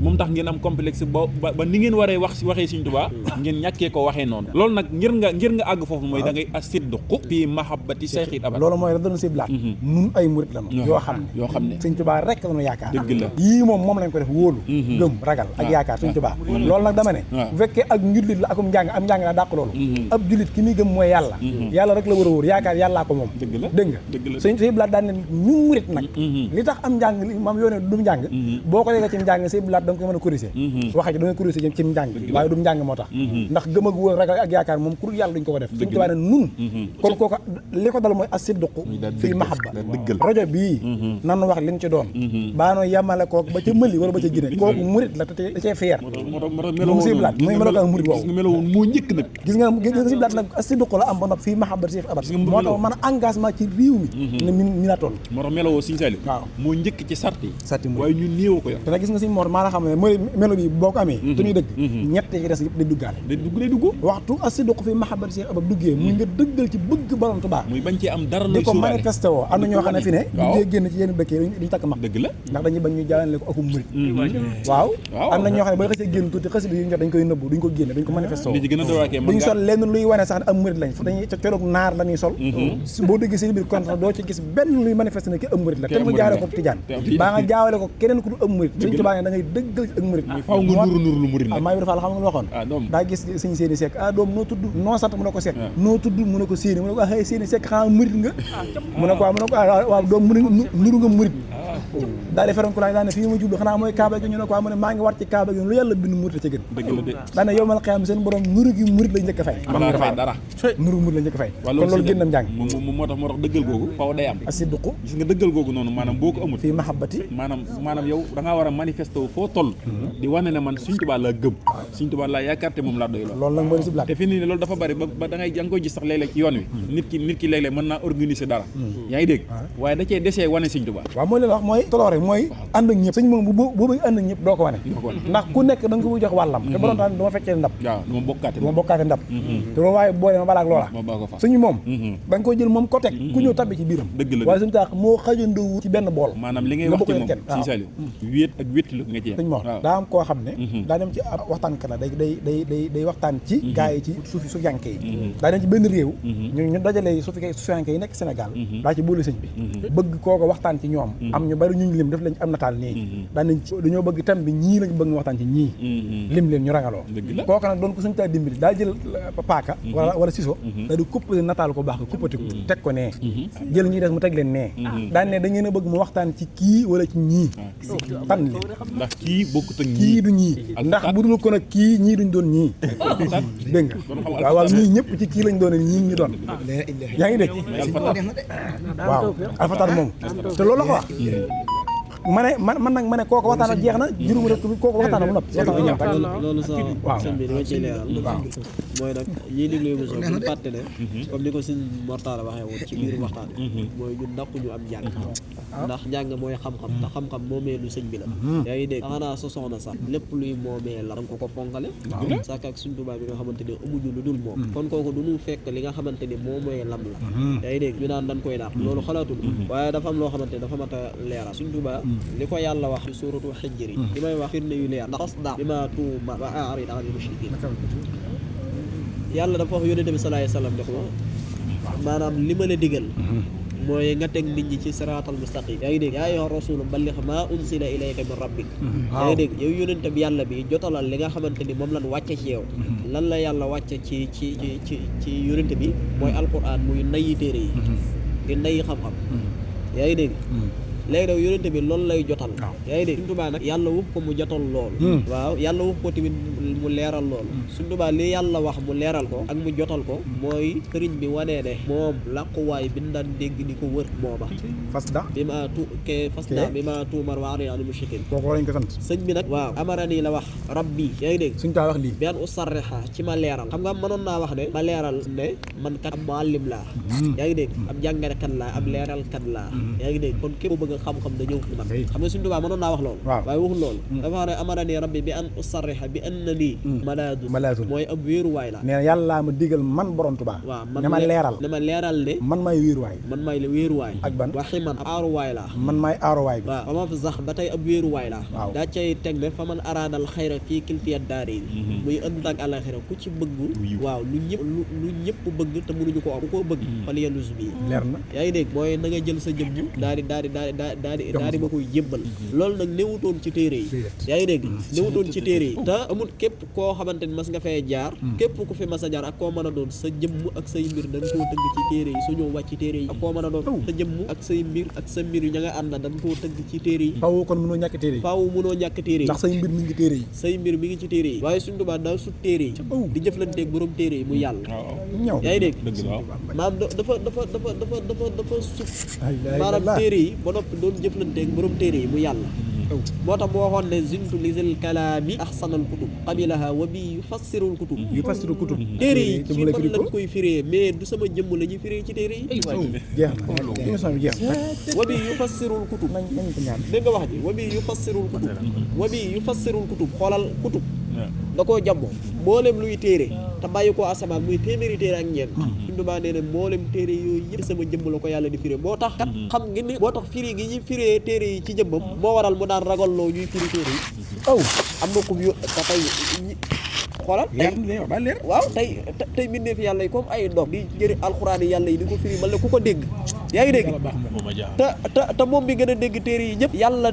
moom tax ngeen am complexe ba ni ngeen waree waxee Sëñ Tuubaa ngeen ñàkkee ko waxee noonu loolu nag ngir nga àgg foofu mooy da ngay asidduqu fi mahabbati sayxil abad loolu mooy doon siblaat nun ay murit la yoo xam ne Sëñ Tuubaa rek lañu yaakaar dëgg la yii moom lañ ko def wóolu gëm ragal ak yaakaar Sëñ Tuubaa loolu nag dama ne bu fekkee ak njullit la akum njàng am njàng naa dàq loolu ab jullit ki muy gëm mooy yàlla rek la war a wóor yaakaar yàllaa ko moom dégg nga Sëñ siblaat daan ne ñu murit nag li tax am njàng li maam yoone du njàng boo ko déggee ci njàng siblaat da nga ko mën a corriger waxee ci da nga corriger jëm ci njàng waaye du njàng moo tax ndax gëm ak wóor ragal ak yaakaar moom ku dul yàlla duñ ko def Sëñ Tuubaa ne nun kon kooku li ko dal mooy asidduqu fii mahabba rajo bii nanu wax liñ ci doon baanoo yemale kook ba ca Mali wala ba ca Guinée kooku murit la te da cee fier moom siblaat mooy melokaan murit boobu moo njëkk nag gis nga siblaat nag asidduqu la am ba noppi fii mahabba sayf abad moo tax man engagement ci réew mi ne mi la toll moo tax melowoo Sëñ Saliou waaw moo njëkk ci sart yi waaye ñu néew ko yor te nag gis nga Sëñ Mor maa la xam ne mooy melo bi boo ko amee te ñuy dëgg ñett yi des yëpp day duggaale day dugg waxtu asidduqu fi mahabbati sayf abad duggee muy nga dëggal ci bëgg Borom Tuubaa muy bañ cee am dara di ko manifesté woo am na ñoo xam ne fi ne buñu génn ci yenn dëkk yi duñu takk mag dëgg la ndax dañuy bañ ñu jaawale ko akum murit waaw am na ñoo xam ne ba xësee génn tuuti xësi yu ñu jot dañ koy nëbbu duñ ko génne duñ ko manifesté woo duñ sol lenn luy wane sax ne am murit lañ dañuy ca colog naar la ñuy sol boo déggee seen biir contrat doo ci gis benn luy manifesté ne ki am murit la te nga jaawale ko tijaan baa nga jaawale ko keneen ku du am murit Sëñ Tuubaa ne da ngay dëggal ci ak murit faaw nga nuru lu murit la maa bi dafa xam nga lu waxoon daa gis Sëñ Séeni Seck doom noo tudd noo sant mu ne ko Seck noo tudd mu ne ko Séeni mu ne ko Séeni Seck xanaa murit nga mu ne ko waaw doom mu ne nuru nga murit daal di feroon ko laa daa ne fii ma jublu xanaa mooy kaaba gi ñu ne ko mu ne maa ngi war ci kaaba gi lu yàlla bind murit la ca gën daa ne yow mal xiyaam seen borom nuru gi murit la njëkk a fay dara nuru murit la njëkk a fay kon loolu génnam njàng moo tax dëggal googu faw day am asidduqu gis nga dëggal googu noonu maanaam boo ko amul fii mahabbati maanaam yow da ngaa war a manifesté wu foo toll di wane ne man Sëñ Tuubaa laa gëm Sëñ Tuubaa laa yaakaar te moom laa doy loolu nag mooy siblaat te fi nii ne loolu dafa bari ba da ngay koy gis sax léeg-léeg ci yoon wi nit ki léeg-léeg mën naa organiser dara yaa ngi dégg waaye da cee desee wane Sëñ Tuubaa waaw mooy leen wax mooy mooy toloore mooy ànd ak ñëpp sëñ moom boo bëgg ànd ak ñëpp doo ko wane ndax ku nekk da nga ko bëgg jox wàllam te borom tax du ma fekkee ndab du ma bokkaate ndab te loolu waaye boo dee ma balaak loola sëñ moom da nga ko jël moom ko teg ku ñëw tabbi ci biiram waaye suñu tax moo xajandoo ci benn bool maanaam li ngay wax ci moom Sëñ Saliou wéet ak wéetlu nga ci sëñ Mor daa am koo xam ne daa dem ci ab waxtaankat la day waxtaan ci gars yi ci suuf yanke yi daa dem ci benn réew ñu dajalee suuf yanke yi nekk Sénégal daa ci boole sëñ bi bëgg kooko waxtaan ci ñoom am ñu bari ñu lim def lañ am nataal nii daa nañ ci dañoo bëgg tam bi ñii lañ bëgg nga waxtaan ci ñii lim leen ñu rangaloo kooka nag doon ko suñu taa dimbali daa jël paaka wala siso daa di kuppati nataal ko baax ko kuppati ko teg ko nee jël ñuy des mu teg leen nee daan ne da ngeen a bëgg mu waxtaan ci kii wala ci ñii tànn leen ndax kii bokkut ak kii du ñii ndax bu dul ko nag kii ñii duñ doon ñii dégg nga waaw ñii ñëpp ci kii lañ doon ñii ñu doon yaa ngi dégg waaw alfatar moom te loolu la ko wax man nag ma ne kooku waxtaan jeex na juróomi rek kooku waxtaan bu noppi loolu sax sëñ bi dama ciy leeral mooy nag ñiy déglu émission bu ñu fàtte ne comme ni ko sëñ Mortala waxee woon ci biir waxtaan mooy ñun ndàkkuñu am njàng ndax njàng mooy xam-xam te xam-xam moomeelu sëñ bi la yaa ngi dégg xanaa sa soxna sax lépp luy moomee la danga ko fonkale sàkk ak suñ tubaab bi nga xamante ne amuñu lu dul moom kon kooku du ñu fekk li nga xamante ni moo mooy lam la yaa ngi dégg ñu naan dañ koy naat loolu xalaatul waaye dafa am loo xamante ne dafa mat a leeral suñ tubaab li ko yàlla wax ci suuratu Hijr yi li may wax firnde yu leer ndax fasda' bimaa tu'mar wa a'rid 'anil mushrikiin yàlla dafa wax yonent bi sallallahu alayhi wa sallam ne ko maanaam li ma la digal mooy nga teg nit ñi ci siraatal mustaqim yaa ngi dégg yaa ayyuha rasulu balligh maa unsila ilayka min rabbik yaa ngi dégg yow yonent bi yàlla bi jotalal li nga xamante ni moom lan wàcce ci yow lan la yàlla wàcce ci yonent bi mooy alquran muy nayi téere yi di nayi xam-xam yaa ngi dégg léegi nag yonente bi loolu lay jotal yaa ngi dégg Sëñ Tuubaa nag yàlla wax ko mu jotal loolu waaw yàlla wax ko tamit mu leeral loolu Sëñ Tuubaa li yàlla wax mu leeral ko ak mu jotal ko mooy sëriñ bi wanee ne moom làquwaay bi ñu daan dégg di ko wër mooma fasda bi ma tuumar wa a'rid 'anil mushrikiin kooku lañ ko sant sëñ bi nag waaw amarani la wax rabbi yaa ngi dégg Sëñ Tuubaa wax lii bi an usarriha ci ma leeral xam nga mënoon naa wax ne ma leeral ne man kat ab muallim laa yaa ngi dégg ab jàngalekat laa ab leeralkat laa yaa ngi dégg kon képp bëgg xam-xam da ñëw fi man xam nga Sëñ Tuubaa mënoon naa wax loolu waaye waxul loolu dafa wax ne amarani rabbi bi an usarriha bi anna lii malaadun mooy ab wéeruwaay la nee na yàlla ma digal man borom Tuubaa waaw ne ma leeral ne man maay wéeruwaay wéeruwaay ak ban waxi man ab aaruwaay la man maay aaruwaay bi waaw fa ma fi sax ba tey ab wéeruwaay la daa cay teg ne fa man araadal xayra fii kilfiyat daari muy ënd ak àlaxira ku ci bëgg waaw lu ñëpp bëgg te mënuñu ko am ku ko bëgg fal yelus bi leer na yaa ngi dégg mooy na nga jël sa jëmm daal di ma koy jébbal loolu nag néewutoon ci téere yi yaa ngi dégg néewutoon ci téere yi te amul képp koo xamante ni mas nga fee jaar képp ku fi mas a jaar ak koo mën a doon sa jëmm ak say mbir dañ koo tëgg ci téere yi su ñëw wàcc ci téere yi ak koo mën a doon sa jëmm ak say mbir ak sa mbir yu ña nga ànd dañ koo tëgg ci téere yi faaw kon mënoo ñàkk téere yi faaw mënoo ñàkk téere yi ndax say mbir mi ngi téere yi say mbir mi ngi ci téere yi waaye Sëñ Tuubaa daa sut téere yi di jëflanteeg borom téere yi mu yàlla ñëw yaa ngi dégg maanaam dafa sut maanaam téere yi ba noppi doon jëflanteeg borom téere yi mu yàlla moo tax mu waxoon ne zintu lisil kalaami ahsanal kutub qabilaha wa bi yufassirul kutub téere yi ci man lañ koy firee mais du sama jëmm la ñuy firee ci téere yi jeex na émission bi jeex na wa bi yufassirul kutub nañ ko ñaan dégg nga wax ji wa bi yufassirul kutub xoolal kutub da koo jàmbo mboolem luy téere te bàyyi koo asamaan muy téeméeri téere ak ñeent Sëñ Tuubaa nee na mboolem téere yooyu yëpp sama jëmm la ko yàlla di firé moo tax kat xam ngeen ni moo tax firi gi ñuy firee téere yi ci jëmmam moo waral mu daan ragalloo ñuy firi téere yi am na ko ta tey xoolal waaw tey mbindeef yàlla yi comme ay doom di jëri alxuraan yi yàlla yi di ko firi mal ne ku ko dégg yaa ngi dégg te moom bi gën a dégg téere yi ñëpp yàlla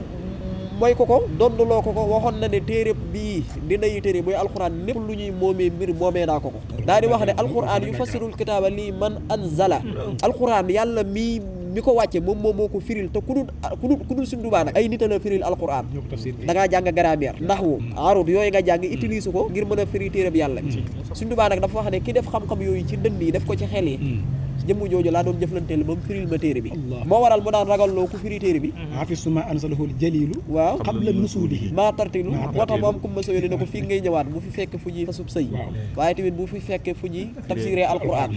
mooy ko donduloo ko waxoon na ne téere bii dinayu téere mooy alxuraan lépp lu ñuy moomee mbir moomee naa ko daal di wax ne alxuraan yu fassirul kitaaba lii man anzala alxuraan yàlla mi ko wàcce moom moo ko firil te ku dul Sëñ Tuubaa nag ay nit a la firil alxuraan da ngaa jàng grammaire ndaxwu arut yooyu nga jàng utilise ko ngir mën a firi téere bi yàlla Sëñ Tuubaa nag dafa wax ne ki def xam-xam yooyu ci dënn yi def ko ci xel yi jëmm jooju laa doon jëflanteel ba mu firil ma téere bi moo waral mu daan ragalloo ku firi téere bi hafistu ma anzalahu jalilu waaw qabla nusulihi maa tartilu moo tax mu am kumba sa yónni ne ko fii ngay ñëwaat bu fi fekk fu ñuy fasub sëy waaye tamit bu fi fekk fu ñuy tafsiree alquran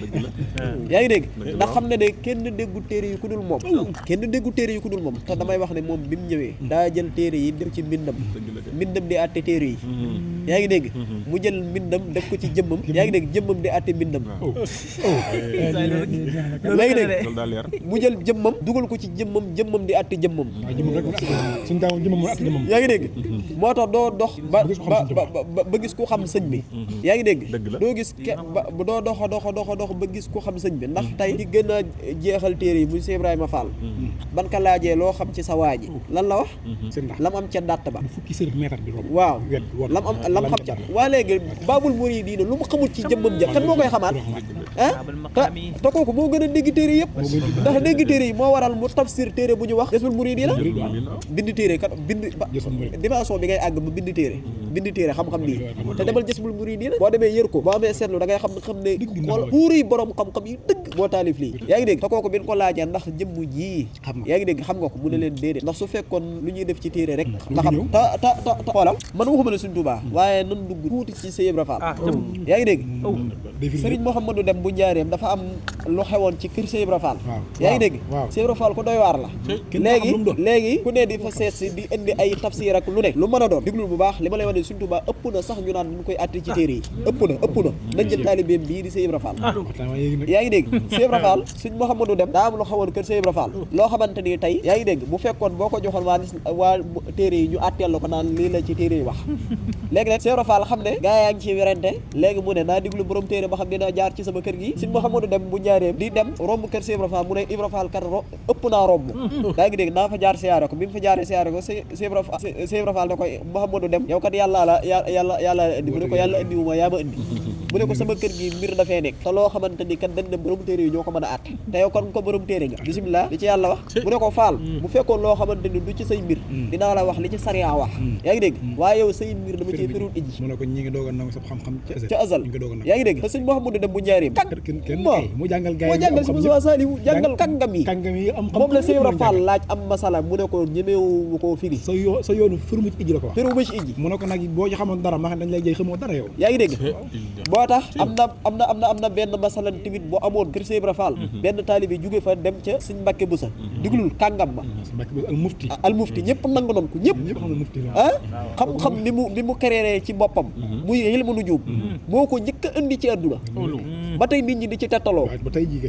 yaa ngi dégg ndax xam ne ne kenn déggu téere yi ku dul moom kenn déggu téere yi ku dul moom te damay wax ne moom bi mu ñëwee daa jël téere yi def ci mbindam di àtte téere yi yaa ngi dégg mu jël mbindam def ko ci jëmmam yaa ngi dégg jëmmam di àtte mbindam yaa ngi dégg mu jël jëmmam dugal ko ci jëmmam di àtte jëmmam yaa ngi dégg moo tax doo dox ba gis ku xam sëñ bi yaa ngi dégg doo gis doo dox ba gis ku xam sëñ bi ndax tey ki gën a jeexal téere yi muy Cheikh Ibrahima Fall ban ka laajee loo xam ci sa waa ji lan la wax lam am ca dàtt ba waaw lam xam ca waa léegi Baabul Muriidiina lu mu xamul ci jëmmam ja kan moo koy xamaat te kooku moo gën a dégg téere yëpp ndax dégg téere yi moo waral mu tafsir téere bu ñu wax Jazbul Muriidiina bind téere kat bind dimension bi ngay àgg ba bind téere xam-xam bii te demal Jazbul Muriidiina boo demee yër ko boo amee seetlu da ngay xam ne xool puuri borom xam-xam yi dëgg moo taalif lii yaa ngi dégg te kooku bi ñu ko laajee ndax jëmm ji yaa ngi dégg xam nga ko mu ne leen déedéet ndax su fekkoon lu ñuy def ci téere rek la xam te xoolal man waxuma ne Sëriñ Tuubaa waaye nan dugg tuuti ci Sëriñ Ibra Fall yaa ngi dégg Sëriñ Mouhamadou Dem bu njaareem dafa am lu xewoon ci kër Sëriñ Ibra Fall yaa ngi dégg Sëriñ Ibra Fall ko doy waar la léegi ku ne di fa seet si di indi ay tafsir ak lu ne lu mën a doon diglul bu baax li ma lay wax ne Sëriñ Tuubaa ëpp na sax ñu naan ñu koy àtte ci téere yi ëpp na nañ jël taalibeem bii di Sëriñ Ibra Fall yaa ngi dégg Sëriñ Ibra Fall Sëriñ Mouhamadou Dem daa am lu xewoon kër Sëriñ Ibra Fall loo xamante ni tey yaa ngi dégg bu fekkoon boo ko joxoon waa téere yi ñu àtteel la ko naan lii la ci téere yi wax léegi nag Sëriñ Ibra Fall xam ne gaa yaa ngi ci werante léegi mu ne naa diglu borom téere ba xam dina jaar ci sama kër gi Sëriñ Mouhamadou Dem bu njaareem di dem romb kër Sëriñ Ibra Fall mu ne Ibra Fall kat ëpp naa romb yaa ngi dégg naa fa jaar siyaare ko bi mu fa jaaree siyaare ko Sëriñ Ibra Fall da koy Mouhamadou Dem yow kat yàlla indi mu ne ko yàlla indi wu ma yaa ma indi mu ne ko sama kër gi mbir dafee nekk te loo xamante ni kat dañ ne borom téere yi ñoo ko mën a àtte te yow kon ko borom téere nga bismillah li ci yàlla wax mu ne ko Fall bu fekkoon loo xamante ni du ci say mbir dinaa la wax li ci sariya wax yaa ngi dégg waaye yow say mbir dama cee firul ijji mu ne ko ñi ngi doog a nangu sa xam-xam ca azal yaa ngi dégg te sëñ Mouhamadou Dem bu njaareem mu jàngal gaay moo jàngal si Moussa Saliou jàngal kàngam yi moom la Sëriñ Ibra Fall laaj am masala mu ne ko ñemewu ko firi sa yoonu firmu ci ijji la ko wax firmu ci ijji mu ne ko nag boo ci xamoon dara ma dañ lay jëy xamoo dara yow yaa ngi dégg boo tax am na benn masalan tamit boo amoon kër Sëriñ Ibra Fall benn taalibe jóge fa dem ca Sëriñ Mbàkke Buso diglul kàngam ma al mufti ñëpp nangu noonu ko ñëpp xam-xam ni mu créé ci boppam muy ilmu nujuum moo ko njëkk a indi ci àdduna ba tey nit ñi di ci tettaloo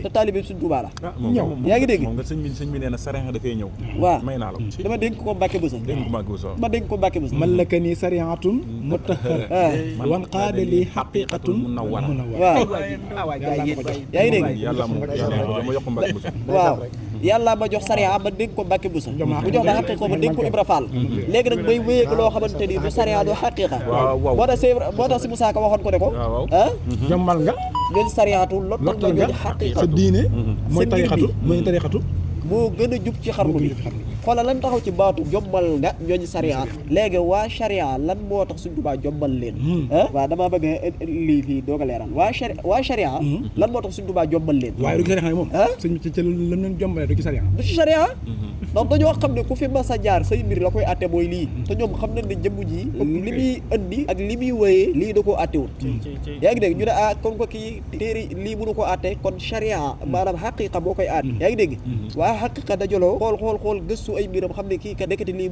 te taalibe Sëriñ Tuubaa la yaa ngi dégg moom nga sëñ bi nee na sariya dafay ñëw waaw may naa la dama dénk ko Mbàkke Buso ma dénk ko Mbàkke Buso malakani sariatun mutahhara wan qaadali haqiqatun munawwara waaw yaa ngi dégg yàlla ma yokk Mbàkke Buso waaw yàlla ma jox sariya ma dénk ko Mbàkke Buso mu jox ma xaqiqa ma dénk ko Ibra Fall léegi nag may wéyeeg loo xamante ni du sariya du xaqiqa moo tax si Musaa Ka waxoon ko ne ko jommal nga ñooñu sariyaatu lottal nga ñooñu xaqiqa sa diine mooy tariqatu moo gën a jub ci xarnu bi xoolal lan taxaw ci baatu jommal nga ñooñu sariya léegi waa sharia lan moo tax Sëriñ Tuubaa jommal leen waaw damaa bëgg lii fii doog a leeral waa sharia lan moo tax Sëriñ Tuubaa jommal leen waaye du ci sariya moom sëñ ci lan leen jombalee du ci sariya du ci sharia donc dañoo xam ne ku fi mas a jaar say mbir la koy atte mooy lii te ñoom xam nañ ne jëmm ji li muy indi ak li muy wëyee lii da koo attewut yaa ngi dégg ñu ne kon ko kii téere lii mënu ko atte kon sharia maanaam xaqiqa moo koy atte yaa ngi dégg waaye xaqiqa dajaloo xool gëstu ay mbiram xam ne kii ka nekkati lii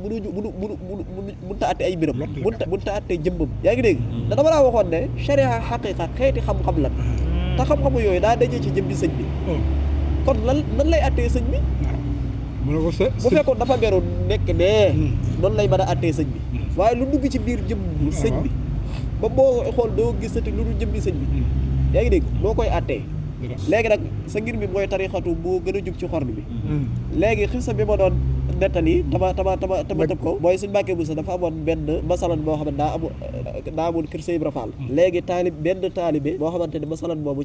mënta atte ay mbiram mënta atte jëmbam yaa ngi dégg da dama laa waxoon ne sharia xaqiqa xeeti xam-xam la te xam-xamu yooyu daa dajee ci jëmbi sëñ bi kon nan lay attee sëñ bi bu fekkoon dafa beru nekk nee noonu lay mën a attee sëñ bi waaye lu dugg ci biir jëm sëñ bi ba boo xool doo gisati lu dul jëmbi sëñ bi yaa ngi dégg noo koy attee léegi nag sa ngir mi mooy tarixatu boo gën a jug ci xorn bi léegi xisa bi ma doon nettali tama tëb ko mooy suñ Mbàkke Buso dafa amoon benn masalan boo xam ne daa amoon kër Sëñ Ibra Fall léegi benn taalibe boo xamante ne masalan boobu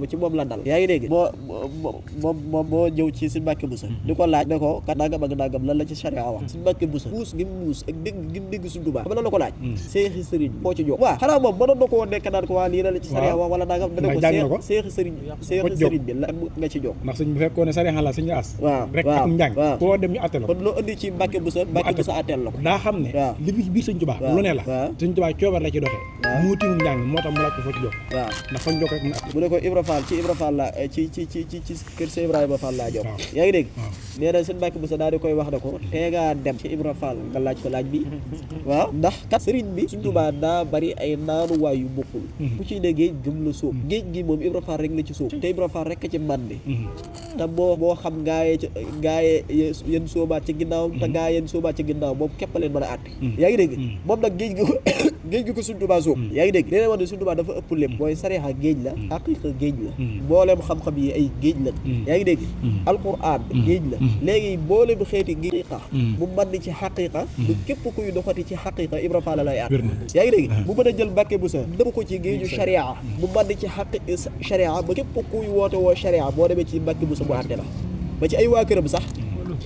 ci moom la dal yaa ngi dégg moo ñëw ci suñ Mbàkke Buso di ko laaj ne ko kat nangam ak nangam lan la ci charia wax suñ Mbàkke Buso muus gi muus ak dégg suñ Tuubaa xam la ko laaj seexi sëriñ moo ci jóg waaw xanaa moom mënoon na ko woon nekk naan ko waa lii la ci charia wax wala nangam dana ko seexi sëriñ bi la nga ci jóg ndax suñ bu fekkoon ne charia la suñu as waaw rek ak njàng koo dem ñu attel la kon loo indi ci Mbàkke Buso attel la ko daa xam ne li biir Sëñ Tuubaa lu ne la Sëñ Tuubaa coobar la ci doxee moo tiimum njàng moo tax mu laaj ko foo ci jóg waaw ndax fañ jóg rek mu atte mu ne ko Ibra Fall ci Ibra Fall la ci kër Sëñ Ibrahima Fall laa jóg yaa ngi dégg nee na Sëñ Mbàkke Buso daal di koy wax ne ko tee ngaa dem ci Ibra Fall nga laaj ko laaj bi waaw ndax kat sëriñ bi Sëñ Tuubaa daa bari ay naanuwaay yu bokkul ku ci ne géej gëm la sóob géej gi moom Ibra Fall rek la ci sóob te Ibra Fall rek ci màndi te boo xam gaaye yéen sóobaat ci ginnaaw te gaa yéen sóobaat ci ginnaaw moom képp leen mën a àtte yaa ngi dégg moom nag géej gi ko Sëñ Tuubaa sóob yaa ngi dégg léeg-léeg wax ne Sëñ Tuubaa dafa ëpp lépp mooy sariixa géej la xaqiiqa géej la mboolem xam-xam yi ay géej la yaa ngi dégg alquran géej la léegi mboolem xeeti xaqiiqa mu mën ci xaqiiqa du képp kuy doxati ci xaqiiqa Ibra Fall lay àtte yaa ngi dégg mu mën a jël Mbàkke Buso dëpp ko ci géeju sharia mu mën ci sharia ba képp kuy woote woo sharia boo demee ci Mbàkke Buso mu àtte la ba ci ay waa këram sax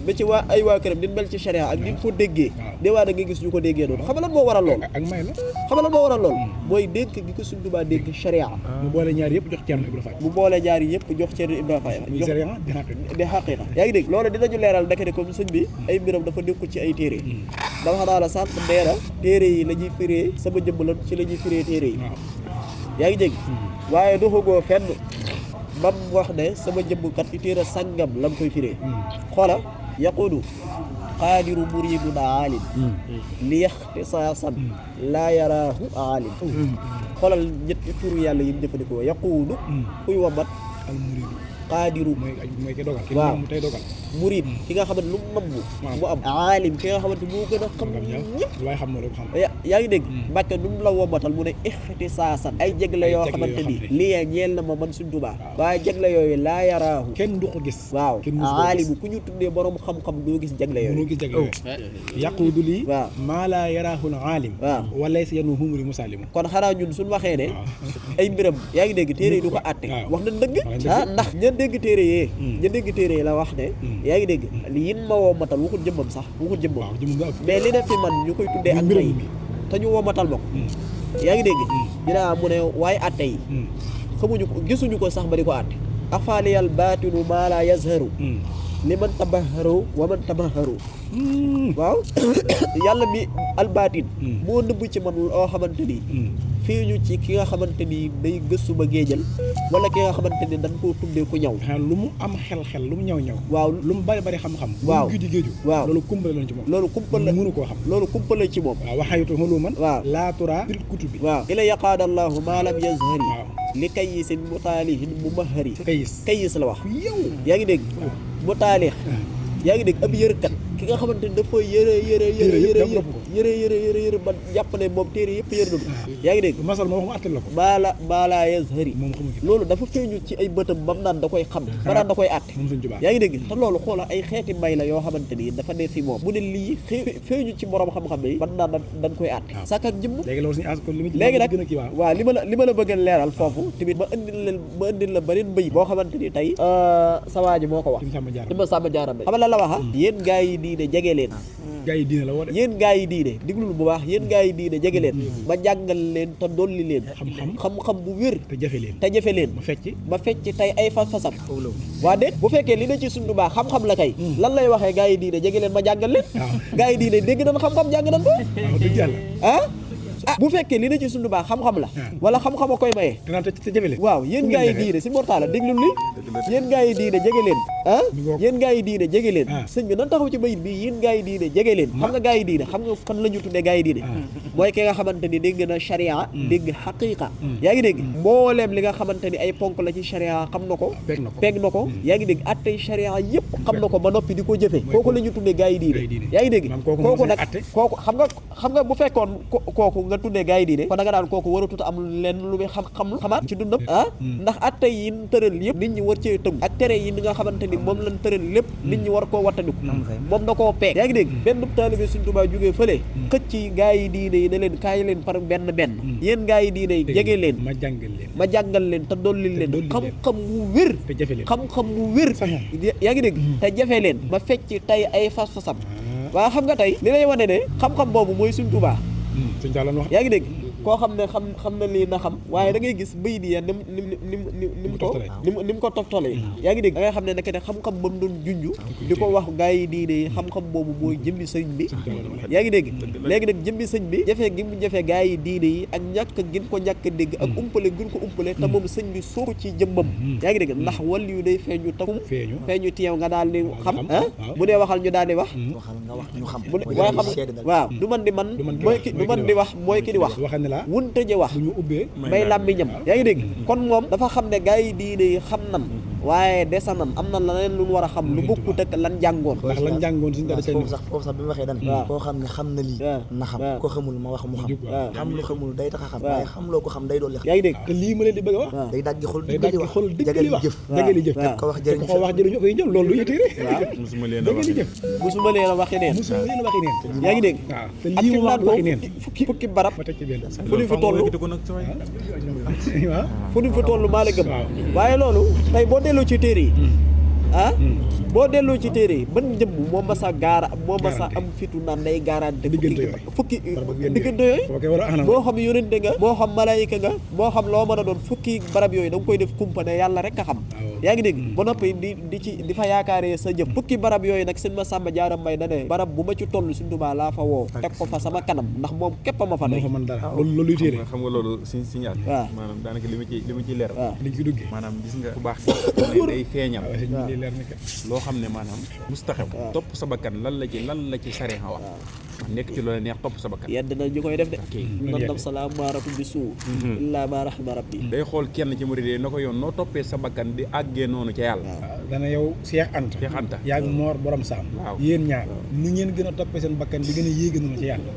ba ci ay waa këram nit mel ci sharia ak nit ko déggee déwaa da nga gis ñu ko déggee noonu xam nga lan moo waral lool ak may la xam nga lan moo waral lool mooy dénk gi ko Sëñ Tuubaa dénk sharia mu boole ñaar yëpp jox Ceerno Ibra Fall mu boole ñaar yëpp jox Ceerno Ibra Fall di xaqiiqa yaa ngi dégg loolu dinañu leeral ndekete comme sëñ bi ay mbiram dafa nekk ci ay téere dama xam naa la sànq nee na téere yi la ñuy firee sama jëmm la ci la ñuy firee téere yi yaa ngi dégg waaye doxagoo fenn bam wax ne sama jëmm kat ci téere sàngam la mu koy firee xoola yaqudu qaadiru muridun aalim li yaxtisaasan laa yaraahu aalim xoolal ñetti turu yàlla yi mu jëfandikoo yaqudu kuy wamat al muridu qaadiru mooy ki dogal waaw tey dogal murid ki nga xamante lu mu namm mu am aalim ki nga xamante moo gën a xam ñëpp waaye xam na lu xam yaa ngi dégg Mbàkke nu mu la womatal mu ne ixtisaasan ay jegle yoo xamante ni lii ñeel na ma man Sëñ Tuubaa waaye jegle yooyu laa yaraahu kenn du ko gis waaw aalimu ku ñu tuddee borom xam-xam doo gis jegle yooyu yaquudu lii waaw maa laa yaraahul aalim waaw walay si yenu humuri musalimu kon xanaa ñun suñ waxee ne ay mbiram yaa ngi dégg téere yi du ko àtte wax na dëgg ndax ña dégg téere yi la wax ne yaa ngi dégg li yin ma womatal waxul jëmmam sax waxul jëmmam mais li def fi man ñu koy tuddee ak may te ñu womatal ma ko yaa ngi dégg dinaa mu ne waaye atte yi xamuñu ko gisuñu ko sax ba di ko àtte afaaliyal baatinu maa laa yazharu li man tabaharu wa man tabaharu waaw yàlla mi albaatin moo nëbb ci man loo xamante ni fii ñu ci ki nga xamante ni day gëstu ba géejal wala ki nga xamante ni dañ koo tuddee ku ñaw lu mu am xel lu mu ñaw waaw lu mu bari xam-xam waaw lu mu géeju waaw loolu kumpale lañ ci moom loolu kumpale mënu koo xam loolu kumpale ci moom waaw waxaytu lu man waaw laa tura bil kutubi waaw ila yaqaadallahu maa lam yazhari li kayisin mutaalihin mu mahari kayis la wax yow yaa ngi dégg mu taalix yaa ngi dégg ab yërkat ki nga xamante ni dafa yëre ba jàpp ne moom téere yëpp yër nañu yaa ngi dégg masal moo wax mu àttal la ko baala yazhari moom xamu loolu dafa feeñu ci ay bëtam bam naan da koy xam ba naan da koy àtte yaa ngi dégg te loolu xoola ay xeeti may la yoo xamante ni dafa ne fi moom mu ne lii feeñu ci borom xam-xam yi ban naan dañ koy àtte sàkk ak jëmm léegi nag waaw li ma la bëgg a leeral foofu tamit ma indil la beneen mbëy boo xamante ni tey sa waa ji moo ko wax di ma sàmm jaaram xam la waxa yéen gaa yi diine jege leen gaa yi diine la woo de yéen gaa yi diine diglul bu baax yéen gaa yi diine jege leen ma jàngal leen te dolli leen xam-xam bu wér te jafe leen ma fecc tey ay fas-fasam waa déet bu fekkee li na ci sundu baax xam-xam la kay lan lay waxee gaa yi diine jege leen ma jàngal leen gaa yi diine dégg nañ xam-xam jàng nañ ko bu fekkee li na ci sundu baax xam-xam la wala xam-xam a koy maye waaw yéen gaa yi diine si mortala déglul li yéen gaa yi diine jege leen yéen gaa yi diine jege leen sëñ bi nan taxaw ci bayit bi yéen gaa yi diine jege leen xam nga gaa yi diine xam nga fan la ñu tuddee gaa yi diine mooy ki nga xamante ni dégg na sharia dégg xaqiqa yaa ngi dégg mbooleem li nga xamante ni ay ponk la ci sharia xam na ko peeg na ko yaa ngi dégg attey sharia yëpp xam na ko ba noppi di ko jëfe kooku la ñu tuddee gaa yi diine yaa ngi dégg kooku nag kooku xam nga bu fekkoon kooku nga tuddee gaa yi diine kon da nga daan kooku waratuta am lenn lu muy xamaat ci dundam ndax atte yi ñu tëral yëpp nit ñi war cee tënk ak tere yi nga xamante ni moom lañ tëral lépp nit ñi war koo wattandiku moom da koo peeg yaa ngi dégg benn taalibe Sëñ Tuubaa jógee fële xëcc ci gaa yi diine yi ne leen kaay leen par benn yéen gaa yi diine yi jege leen ma jàngal leen te dolli leen xam-xam mu wér xam-xam mu wér yaa ngi dégg te jafe leen ma fecc tey ay fas-fasam waaw xam nga tey li lay wane ne xam-xam boobu mooy Sëñ Tuubaa yaa ngi dégg koo xam ne xam na lii na xam waaye da ngay gis bëy di ya ni mu ko toftalee yaa ngi dégg da ngay xam ne nekk ne xam-xam ba mu doon junj di ko wax gaa yi diine yi xam-xam boobu mooy jëmmi sëñ bi yaa ngi dégg léegi nag jëmmi sëñ bi jafee gi mu jafee gaa yi diine yi ak ñàkk gin ko ñàkk dégg ak umpale gin ko umpale te moom sëñ bi sooku ci jëmmam yaa ngi dégg ndax wàll yu day feeñu takum feeñu teew nga daal di xam bu dee waxal ñu daal di wax waaye xam waaw du man di man mooy ki du man di wax mooy ki di wax wunte ji wax bay làmmiñam yaa ngi dégg kon moom dafa xam ne gaa yi diine yi xam nan waaye desa nan am na leneen lu ñu war a xam lu bokkut ak lan jàngoon ndax lan jàngoon suñu foofu sax bi mu waxee dan koo xam ne xam na lii na xam ko xamul ma wax mu xam lu xamul day tax a xam waaye xam loo ko xam day doon yaa ngi dégg te lii ma leen di bëgg a wax day daggi xol dëggali wax dëggali jëf ko wax jëriñ koy jël loolu lu yëtee musuma leen a waxi neen yaa ngi dégg te lii ma wax waxi neen fukki barab fu ñu fi toll maa la gëm waaye loolu tey boo delloo ci téere yi boo delloo ci téere yi ban jëmm moo ma sa am fitu naan day gaarante fukki diggante yooyu boo xam yonente nga boo xam malaayika nga boo xam loo mën a doon fukki barab yooyu da nga koy def kumpa ne yàlla rek a xam yaa ngi dégg ba noppi di fa yaakaaree sa jëf fukki barab yooyu nag sëñ Massamba Diarra Mbaye da ne barab bu ma ci toll Sëñ Tuubaa laa fa woo teg ko fa sama kanam ndax moom képp a ma fa doy loolu téere xam nga loolu si ñaar maanaam daanaka li ma ci leer li ci duggee maanaam gis nga bu baax day feeñal loo xam ne maanaam mustaxab topp sa bakkan lan la ci sariya wax nekk ci loola neex topp sa bakkan yedd na ñu koy def de man dam salaam maaratu bi suu illaa ma rahima rabbi day xool kenn ci murid yi na ko yoon noo toppee sa bakkan di àggee noonu ca yàlla dana yow Cheikh Anta yaa ngi Moor borom saam yéen ñaar ni ngeen gën a toppee seen bakkan di gën a yéege noonu ca yàlla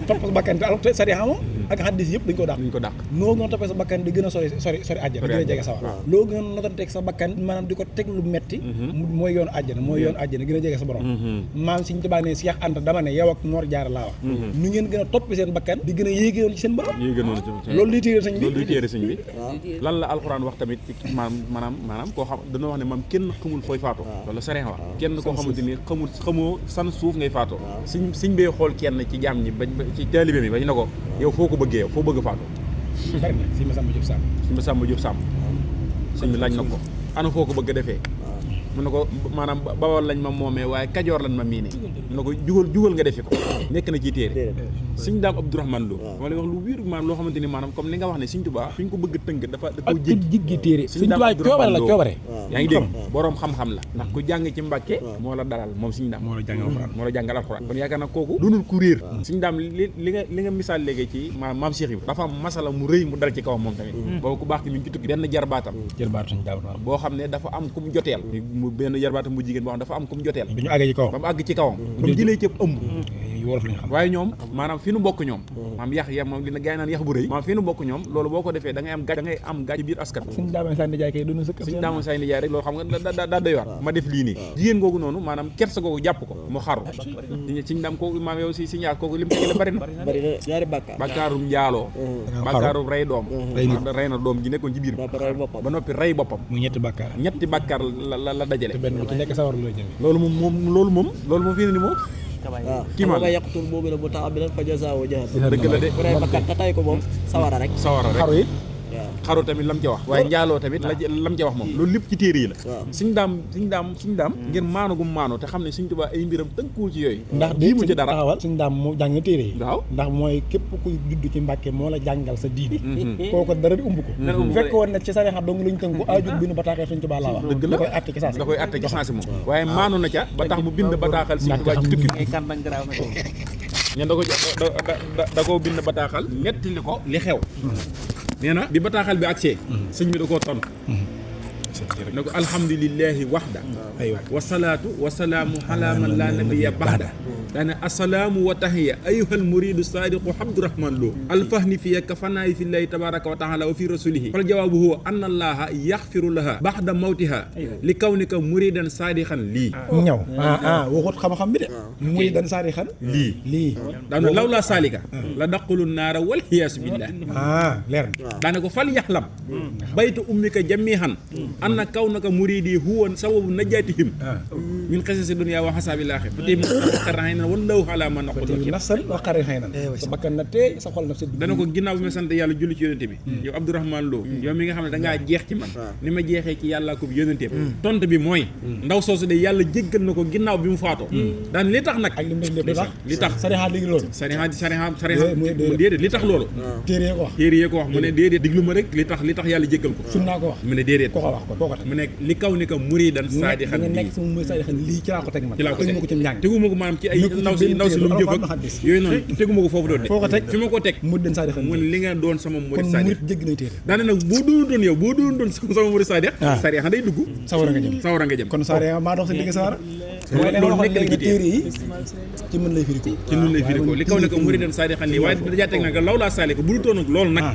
topp sa bakkan te sariya moom ak xaddis yëpp dañ ko dàq noo gën a toppee sa bakkan di gën a sori àjjana di gën a jege sawar loo gën a notanteeg sa bakkan maanaam di ko teg lu metti mooy yoonu àjjana gën a jege sa borom maam Sëñ Tuubaa ne Cheikh Anta dama ne yow ak Mor Jaara laa wax nu ngeen gën a toppee seen bakkan di gën a yéege yoon ci seen borom loolu liy téere sëñ bi lan la alxuraan wax tamit maanaam koo xam dañoo wax ne maam kenn xamul fooy faatoo loolu sariya wax kenn koo xamante ni xamoo san suuf ngay faatoo siñ bee xool kenn ci jaam ñi ci taalibe mi ba ñu ne ko yow foo ko bëggee foo bëgg faatu bari na Sëñ Massamba Diop Samb sëñ bi laaj na ko ana foo ko bëgg defee mu ne ko maanaam Bawol lañ ma moomee waaye Kajoor lañ ma miine mu ne ko jugal nga defi ko nekk na ci téere Sëñ Daam Abdourahmane Lo moo lay wax lu wér maanaam loo xamante ni maanaam comme li nga wax ne Sëñ Tuubaa fi ñu ko bëgg tënk da ko jéggi téere Sëñ Tuubaa coobare yaa ngi dégg boroom xam-xam la ndax ku jàng ci Mbàkke moo la dalal moom Sëñ Daam moo la jàngal alxuraan kon yaakaar na kooku dunul ku réer Sëñ Daam li nga misaal léegi ci maam Cheikh Ibra dafa am masala mu rëy mu dal ci kawam moom tamit boobu ku baax ki mi ngi ci tukki benn jarbaatam boo xam ne dafa am ku mu joteel mu benn yarbaatam bu jigéen boo xam dafa am ku mu joteel ba mu àgg ci kawam ba mu jëlee cëpp ëmb waaye ñoom maanaam fi nu bokk ñoom maam yax moom li na gaa yi naan yax bu rëy maam fi nu bokk ñoom loolu boo ko defee da ngay am gàcc ci biir askan suñu daamoon say nijaay kay doon sëkk suñu daamoon say nijaay rek loolu xam nga daa doy waar ma def lii nii jigéen googu noonu maanaam kersa googu jàpp ko mu xaru siñ daam kooku maam yow si ñaar kooku lim tegale bari na ñaari bàkkaarum njaaloo bàkkaarum rey doom rey na doom ji nekkoon ci biir ba noppi rey boppam mu ñetti bàkkaar la dajale ci nekk sawar la jël loolu moom fii ne ni moom kii ma yaqtul mu'mina muta'ammidan fa jazaa'uhu jahannam dëgg la de bu rey bakkan te tay ko moom sawara rek xaru it xaru tamit lam ca wax waaye njaaloo tamit lam ca wax moom loolu lépp ci téere yi la suñ daam ngir maanu gu maanu te xam ne Sëñ Tuubaa ay mbiram tënkuwul ci yooyu ndax bii mu ci dara taxawal suñ daam moo jàng téere yi waaw ndax mooy képp kuy judd ci Mbàkke moo la jàngal sa diine kooku dara di umb ko bu fekk woon ne ci sariya dong lañ tënku aajut bind bataaxal Sëñ Tuubaa laa wax dëgg la da koy àtte ci saasi moom waaye maanu na ca ba tax mu bind bataaxal Sëñ Tuubaa ci tukki ñen da ko bind bataaxal nettali ko li xew nee na bi bataaxal bi agsee sëñ bi da koo tontu ne ko alhamdulillahi waxda wasalaatu wasalaamu ala man la nabiyya baxda daane assalaamu wa tahiya ayyuhal muridu sadiqu Abdourahman Lo alfahni fiya ka fanaayi fillahi tabaraka wa taala wa fi rasulihi fal jawaabu huwa anna allaha yaxfiru laha baxda mawtiha li kawnika muridan sadixan lii ñëw waxut xam-xam bi de muridan sadixan lii daana law laa saalika la daqulu naara wal iyaasu billah leer na daane ko fal yaxlam baytu ummika jamihan anna kawnaka muridi huwa sababu najaatihim min xisasi dunya wa xasaabil aaxir fa tey xarraxay na wallahu ala man naqul nafsan wa xarri xëy na sa bakkan na tey sa xol na sedd dana ko ginnaaw bi ma sant yàlla julli ci yónente bi yow Abdourahman Lo yow mi nga xam ne dangaa jeex ci man ni ma jeexee ci yàllaa ko bi yónente bi tontu bi mooy ndaw soosu de yàlla jéggal na ko ginnaaw bi mu faatoo daan li tax nag ak li mu def lépp li tax sariha léegi loolu sariha déedéet li tax loolu téere ko wax téere yee ko wax mu ne déedéet diglu ma rek li tax yàlla jéggal ko sunnaa ko wax mu ne déedéet ko wax ko ko teg mu ne li kaw ni ka muridan saadixan nga nekk sama muy sadixan lii ci laa ko teg man ci laa ko teg ko ci njàng teguma ko maanaam ci ay ndaw si lu mu jëf ak yooyu noonu teguma ko foofu doon de foo ko teg fi ma ko teg murid sadixan mu ne li nga doon sama murid kon saadix murid jégg nay téere daane nag boo doon sama murid saadix sariya day dugg sawara nga jëm kon sariya maa dox sa digg sawara mooy loolu nekk na ci téere yi ci mën lay firi ko ci nun lay firi ko li kaw ne ko muridan saadixan lii waaye dajaa teg nag law laa saali ko bu du toon ak loolu nag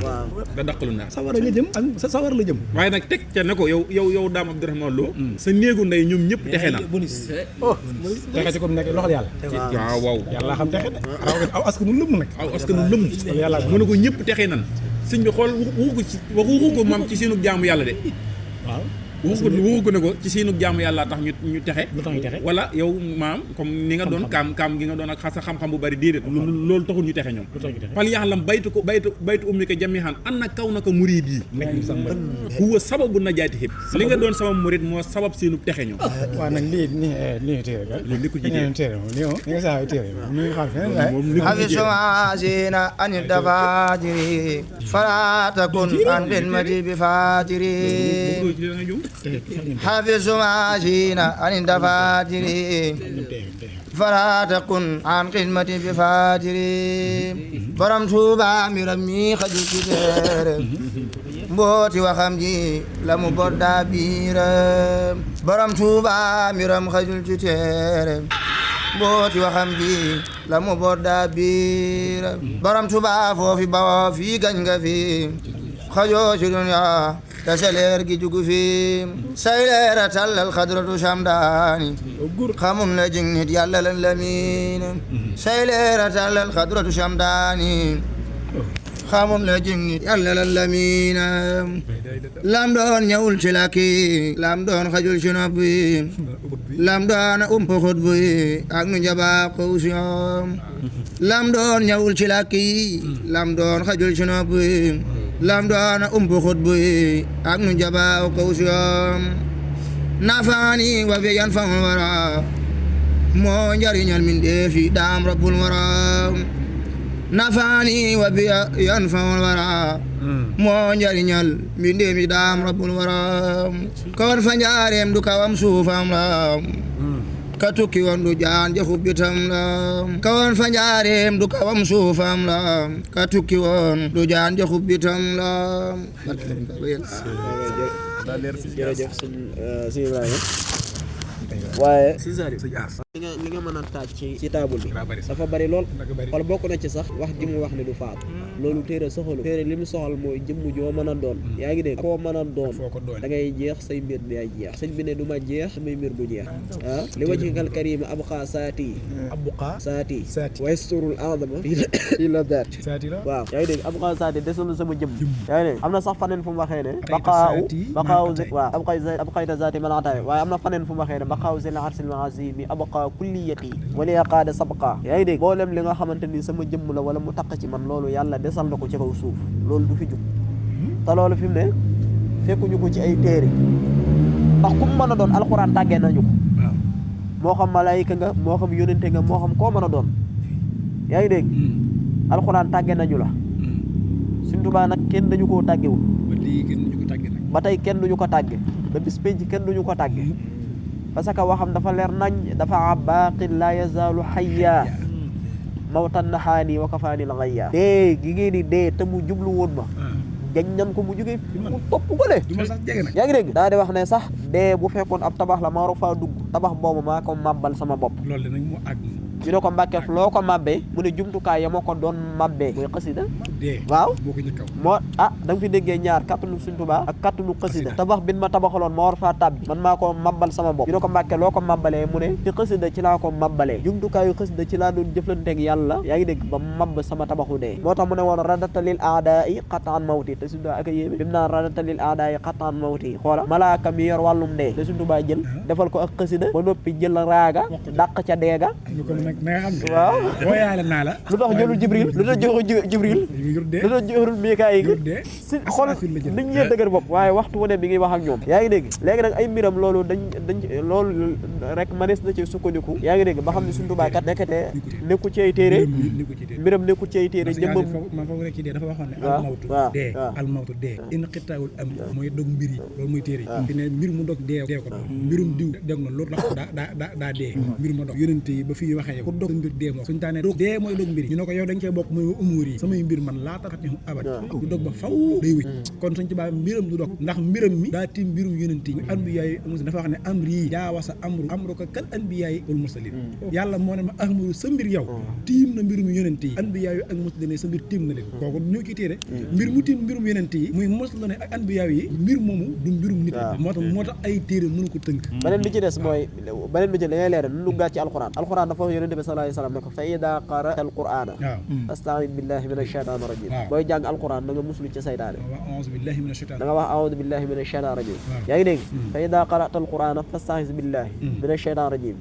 da daqalu naa sawara nga jëm ak sa sawara la jëm waaye nag teg ca ne ko yow daam Abdourahman Lo sa néegu ndey ñoom ñëpp texe na texe ci comme nekk loxol yàlla waaw yàlla xam texe de aw askanu lëmm nag aw askanu lëmm yàlla mu ne ko ñëpp texe nan sëñ bi xool waxu ko maam ci seenu jaamu yàlla de waaw waxu ko ne ko ci seenu jaamu yàlla tax ñu texe lu tax ñu texe wala yow maam comme ni nga doon kaam gi nga doon ak sa xam-xam bu bari déedéet loolu taxul ñu texe ñoom fal yaxlam baytu ummika jamihan anna kawnaka murid yi huwa sababu najaatihim li nga doon sama murid moo sabab seenu texe ñoom waaw nag lii téere ga loolu nekkul ci téere moom lii moom li nga saa téere moom ñu xam feneen moom nekkul ci حفظنا عن الدفاتر فلا تكن عن خدمتي بفاتر حفظنا عن الدفاتر فلا تكن عن خدمتي بفاتر borom Tuuba mbiram mi xajul ci téere mbooti waxam ji la mu bodda biiram borom Tuuba mbiram xajul ci téere mbooti waxam ji la mu bodda biiram borom Tuuba foofi bawoo fii gañ nga fi xajoo ci dunya te sa leer gi jugu fi say leer a tallal xadratu Samdaani xamun la jing nit yàlla lan la miin say leer a tallal xadratu Samdaani xamun la jing nit yàlla lan la miin lam doon ñëwul ci lakki lam doon xajul ci nopp bi lam doon ump xut bi ak nu njabaa xawsiyoom lam doon ñëwul ci lakki lam doon xajul ci nopp bi lam doon ump xut bi ak nu njabaa xawsiyoom nafaani wa fi yan fam wara moo njariñal min deefi daam rabbul wara nafaani wa bi yan fam wara moo njariñal min deefi daam rabbul wara kawan fa njaareem du kawam suufam la ka tukki woon du jaan ja xubbitam la kawan fa njaareem du kawam suufam la ka tukki woon du jaan ja xubbitam la jërëjëf sëñ Ibrahima waaye li nga mën a taaj ci taabul bi dafa bari lool wala bokk na ci sax wax ji mu wax ne du faatu loolu téere soxalu téere li mu soxal mooy jëmm joo mën a doon yaa ngi dégg koo mën a doon da ngay jeex say mbir di ay jeex sëñ bi ne du ma jeex samay mbir du jeex li wajhikal karim abqa saati wa yasturul a'zama fi la daat waaw yaa ngi dégg abqa saati desoon na sama jëmm yaa ngi dégg am na sax faneen fu mu waxee ne baqaaw waaw abqayta zaati malataay waaye am na faneen fu mu waxee ne baqaaw zil arsil maazimi abqa kulliyati wala yaqaada sabqa yaa ngi dégg boolem li nga xamante ni sama jëmm la wala mu taq ci man loolu yàlla desal na ko ci kaw suuf loolu du fi jug te loolu fi mu ne fekkuñu ko ci ay téere ndax ku mu mën a doon alxuraan tàggee nañu ko moo xam malaayika nga moo xam yónente nga moo xam koo mën a doon yaa ngi dégg alxuraan tàggee nañu la Sëñ Tuubaa nag kenn dañu koo tàggewul ba tey kenn duñu ko tàgge ba bis penc kenn duñu ko tàgge parce que waxam dafa leer nañ dafa baaqin la yazaalu hayya mawtan naxaani wa kafaani la gayya dee gi ngeen di dee te mu jublu woon ma jañ nan ko mu jógee mu topp ko le yaa ngi dégg daa di wax ne sax dee bu fekkoon ab tabax la maa war faa dugg tabax boobu maa ko màbbal sama bopp loolu nag mu àgg ñu ne ko Mbàkke loo ko mabbee mu ne jumtukaay ya ma ko doon mabbee mooy xasida waaw moo da nga fi déggee ñaar kattanu Sëñ Tuubaa ak kattanu xasida tabax bin ma tabaxaloon ma war faa tàbbi man maa ko mabbal sama bopp ñu ne ko Mbàkke loo ko mabbalee mu ne ci xasida ci laa ko mabbalee jumtukaayu xasida ci laa doon jëflanteeg yàlla yaa ngi dégg ba mabb sama tabaxu dee moo tax mu ne woon radata lil aadaa'i qataan mawti te Sëñ Tuubaa ak a yéeme bi mu naan radata lil aadaa'i qataan mawti xoola malaaka mi yor wàllum dee te Sëñ Tuubaa jël defal ko ak xasida ba noppi jël raaga dàq ca deega waaw wooyaale naa la lu tax jëlul Jibril lu tax joxu Jibril lu tax joxul Mikaayil si xol nit ñee dëgër bopp waaye waxtu wu ne mi ngi wax ak ñoom yaa ngi dégg léegi nag ay mbiram loolu dañ loolu rek manees na ci sukkandiku yaa ngi dégg ba xam ne Sëñ Tuubaa kat nekkate nekku ci ay téere mbiram nekku ci ay téere jëmmam ma foog rek ci dee dafa waxoon ne waaw dee almawtu dee in xitaawul am mooy dog mbir yi loolu mooy téere yi ne mbir mu dog dee ko mbirum diw dog na loolu daa dee mbir ma dog yonente yi ba fii waxee ku dog mbir dee moo suñu taanee dee mooy dog mbir yi ñu ne ko yow dañ cee bokk mooy umuur yi samay mbir man laa taxat ñu abad du dog ba faw day wëj kon Sëñ Tuubaa mbiram du dog ndax mbiram mi daa tiim mbirum yonente yi anbiyaa yi musa dafa wax ne amri yi jaawasa amru ko kal anbiyaa yi wal mursalin yàlla moo ne ma ahmadu sa mbir yow tiim na mbirum yonente yi anbiyaa yi ak mursalin sa mbir tiim na leen kooku ñoo ci téere mbir mu tiim mbirum yonente yi muy mursalin ak anbiyaa yi mbir moomu du mbirum nit moo tax ay téere mënu ko tënk beneen bi ci des mooy beneen bi ci dangay leeral nu duggaat ci alquran dafa yonente bi sallallahu alayhi wasallam ne ko fa ida qara'ta alqur'ana fasta'id billahi minash shaytanir rajim booy jàng alquran da nga muslu ci saytaane da nga wax a'udhu billahi minash shaytanir rajim yaa ngi dégg fa ida qara'ta alqur'ana fasta'id billahi minash shaytanir rajim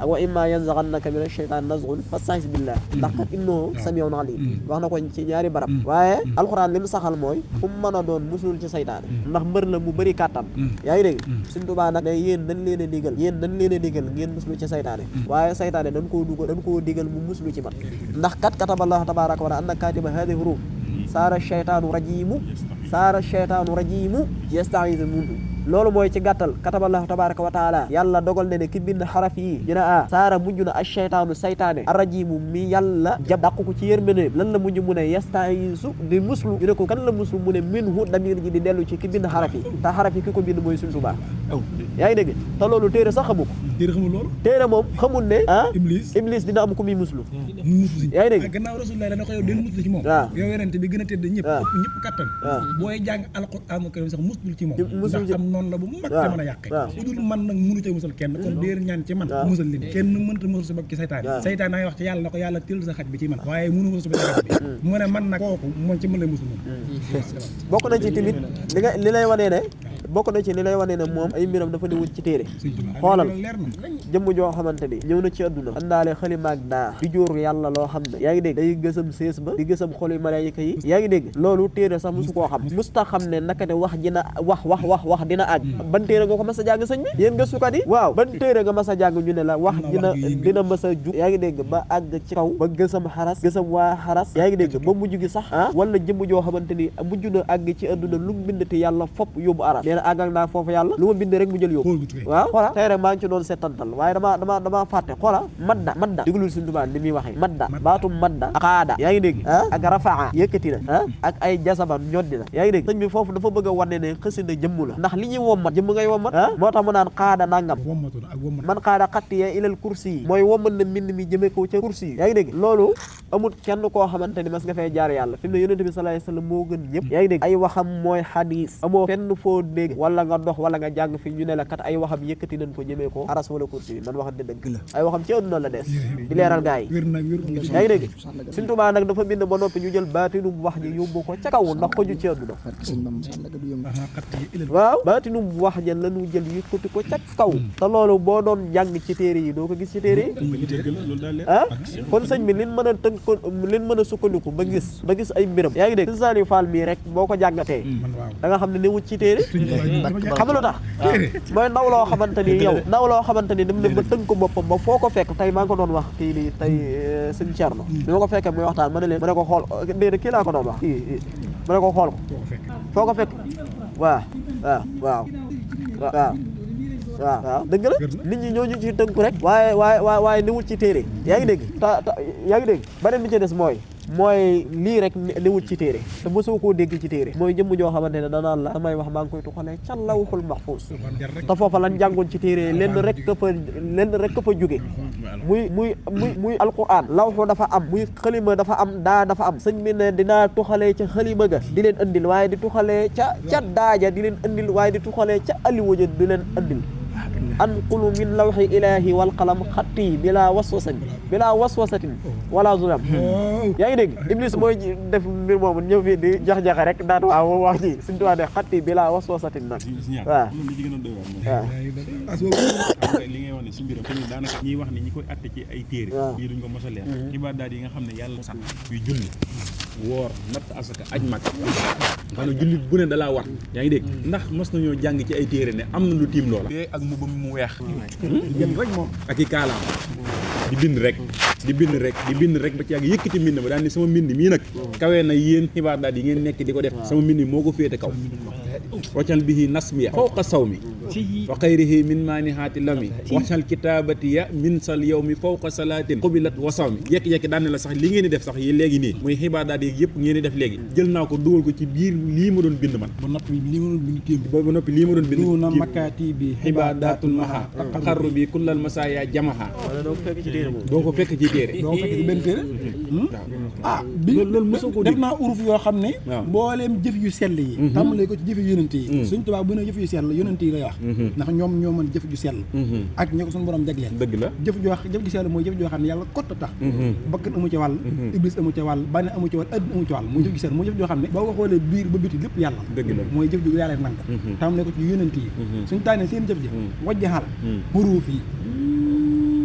ak wa imma yanzaghannaka minash shaytani nazghun fasta'id billahi ndax kat innahu sami'un alim wax na ko ci ñaari barab waaye alquran li mu saxal mooy fu mu mën a doon musul ci saytaane ndax mbër la mu bëri kàttan yaa ngi dégg Sëñ Tuubaa nag ne yéen dañ leen a digal ngeen muslu ci saytaane waaye saytaane dañ koo digal mu muslu ci man ndax kat kataballahu tabaraka wa ta'ala anna katiba hadhihi huruf saara shaytaanu rajimu yasta'izu minhu loolu mooy ci gàttal kataballahu tabaraka wa taala yàlla dogal ne ki bind xaraf yi dina saara mujj na asheytaanu saytaane arrajimu mi yàlla jab dàq ko ci yërmande lan la mujj mu ne yasta'izu di muslu ñu ne ko kan la muslu mu ne minhu damir ji di dellu ci ki bind xaraf yi te xaraf yi ki ko bind mooy Sëñ Tuubaa yaa ngi dégg te loolu téere sax xamu ko téere moom xamul ne iblis dina am ku muy muslu yaa ngi dégg gannaaw rasulullah la ne ko yow del muslu ci moom yow yonente bi gën a tedd ñëpp kattan booy jàng alquraan karim sax muslul ci moom noonu la bu mag te mën a yàqe ku dul man nag mënu ca musal kenn kon déer ñaan ci man musal leen kenn mënta musal sa bopp ci saytaan da ngay wax ci yàlla na ko yàlla tël sa xaj bi ci man waaye mënu musal sa bopp ci xaj bi mu ne man nag kooku moom ci mën lay musul moom bokk na ci tamit li lay wanee ne bokk na ci li lay wanee ne moom ay mbiram dafa di wut ci téere xoolal jëmm joo xamante ni ñëw na ci àdduna andaale xalimaag daa di jóor yàlla loo xam ne yaa ngi dégg day gësam sées ba di gësam xoli malaayika yi yaa ngi dégg loolu téere sax musu koo xam musta xam ne naka ne wax dina wax dina àgg ban téere nga ko mas a jàng sëñ bi yéen gëstukat yi waaw ban téere nga mas a jàng ñu ne la wax dina mas a jug yaa ngi dégg ba àgg ci kaw ba gësam xaras gësam waa xaras yaa ngi dégg ba mujj gi sax wala jëmm joo xamante ni mujj na àgg ci àdduna lu mu bindati yàlla fopp yóbbu aras nee na àggal naa foofu yàlla lu ma bind rek mu jël yóbbu waaw xoola tey rek maa ngi ci doon settantal waaye dama fàtte xoola madda déglul Sëñ Tuubaa li muy waxee madda baatum madda qaada yaa ngi dégg ak rafaa yëkkati na ak ay jasaban ñoddi na yaa ngi dégg sëñ bi foofu dafa bëgg a wane ne xasida jëmm la ndax li ñuy wommat jëmm ngay wommat moo tax mu naan qaada nangam man qaada xattiya ilal kursi yi mooy wommat na mbind mi jëmee ko ca kursi yi yaa ngi dégg loolu amul kenn koo xamante ni mas nga fay jaar yàlla fi mu ne yonente bi sallallahu alayhi wasallam moo gën ñëpp yaa ngi dégg ay waxam mooy xadiis amoo fenn foo dégg wala nga dox wala nga jàng fi ñu ne la kat ay waxam yëkkati nañ ko jëmee ko aras wala kursi yi man waxam dëgg la ay waxam ci àdduna la des di leeral gaa yi yaa ngi dégg Sëñ Tuubaa nag dafa bind ba noppi ñu jël baatinu wax ji yóbbu ko ca kaw ndax ko ju ci àdduna waaw baatinu wax ja lañu jël yëkkati ko ca kaw te loolu boo doon jàng ci téere yi doo ko gis ci téere yi kon sëñ bi lin mën a tënk ko lin mën a sukkandiku ba gis ay mbiram yaa ngi dégg Sëñ Saliou Fall mii rek boo ko jàngatee da nga xam ne newut ci téere xam lu tax mooy ndaw loo xamante ni dem na ba tënk ko boppam ba foo ko fekk tey maa ngi ko doon wax kii nii tey sëñ Thierno bi ma ko fekkee muy waxtaan ma ne ko xool déedéet kii laa ko doon wax ma ne ko xool ko foo ko fekk waaw dëgg la nit ñi ñoo ñu ci tënku rek waaye newul ci téere yaa ngi dégg yaa ngi dégg beneen bi ci des mooy mooy lii rek newut ci téere te mosoo koo dégg ci téere mooy jëmm joo xamante ne danaan la damay wax maa ngi koy tuxalee ca lawhul mahfuus te foofa lan jàngoon ci téere lenn rek ka fa jóge muy alquran lawhu dafa am muy xalima dafa am daa dafa am sëñ bi ne dinaa tuxalee ca xalima ga di leen andil waaye di tuxalee ca daaja di leen andil waaye di tuxalee ca aliwaja di leen andil anqulu min lawhi ilahi wal qalam xatti bila waswasatin wala zulam yaa ngi dégg Iblis mooy def mbir moomu ñëw fii di jax-jaxe rek daan waaw wax ji suñu tuwaa de xatti bila waswasatin nag waaw li ci gën a doy waar mooy li ngay wax ne si mbiram tamit daanaka ñiy wax ne ñi koy atte ci ay téere ñii duñ ko mos a leer ibaadaat yi nga xam ne yàlla sax yu julli woor natt asaka aj mag xam ne jullit bu ne dalaa war yaa ngi dégg ndax mos nañoo jàng ci ay téere ne am na lu tiim loola ak mbubbam mu weex rek moom ak i kaalaam di bind rek ba ci yàgg yëkkati mbind ma daal ni sama mbind mii nag kawee na yéen ibaadaat yi ngeen nekk di ko def sama mbind moo ko féete kaw waccal bihi nasmiya fawqa sawmi wa xayrihi min maanihaati lami waccal kitaabatiya min sal yawmi fawqa salaatin qubilat wa sawmi yekki-yekki daan ne la sax li ngeen di def sax yi léegi nii muy xibaadaat yi yëpp ngeen di def léegi jël naa ko dugal ko ci biir lii ma doon bind man ba noppi lii ma doon bind duna makkaati bi xibaadaatul maha xarru bi kullal masaaya jamaha doo ko fekk ci téere doo fekk ci benn téere bi loolu mosoo ko def naa uruf yoo xam ne mbooleem jëf yu sell yi tàmbalee ko ci jëf yu yonent yi suñ tubaab bu ne jëf yu sell yonent yi lay wax ndax ñoom ñoo mën jëf ju sell ak ñi ko suñu borom jagleel dëgg la jëf ju sell mooy jëf joo xam ne yàlla kott tax bakkan amu ci wàll iblis amu ci wàll bane amu ci wàll adduna amu ci wàll mooy jëf ju sell mooy jëf joo xam ne boo ko xoolee biir ba biti lépp yàlla dëgg la mooy jëf ju yàlla nanga tàmbalee ko ci yonent yi suñ tànnee seen jëf ji wajjaxal xuruuf yi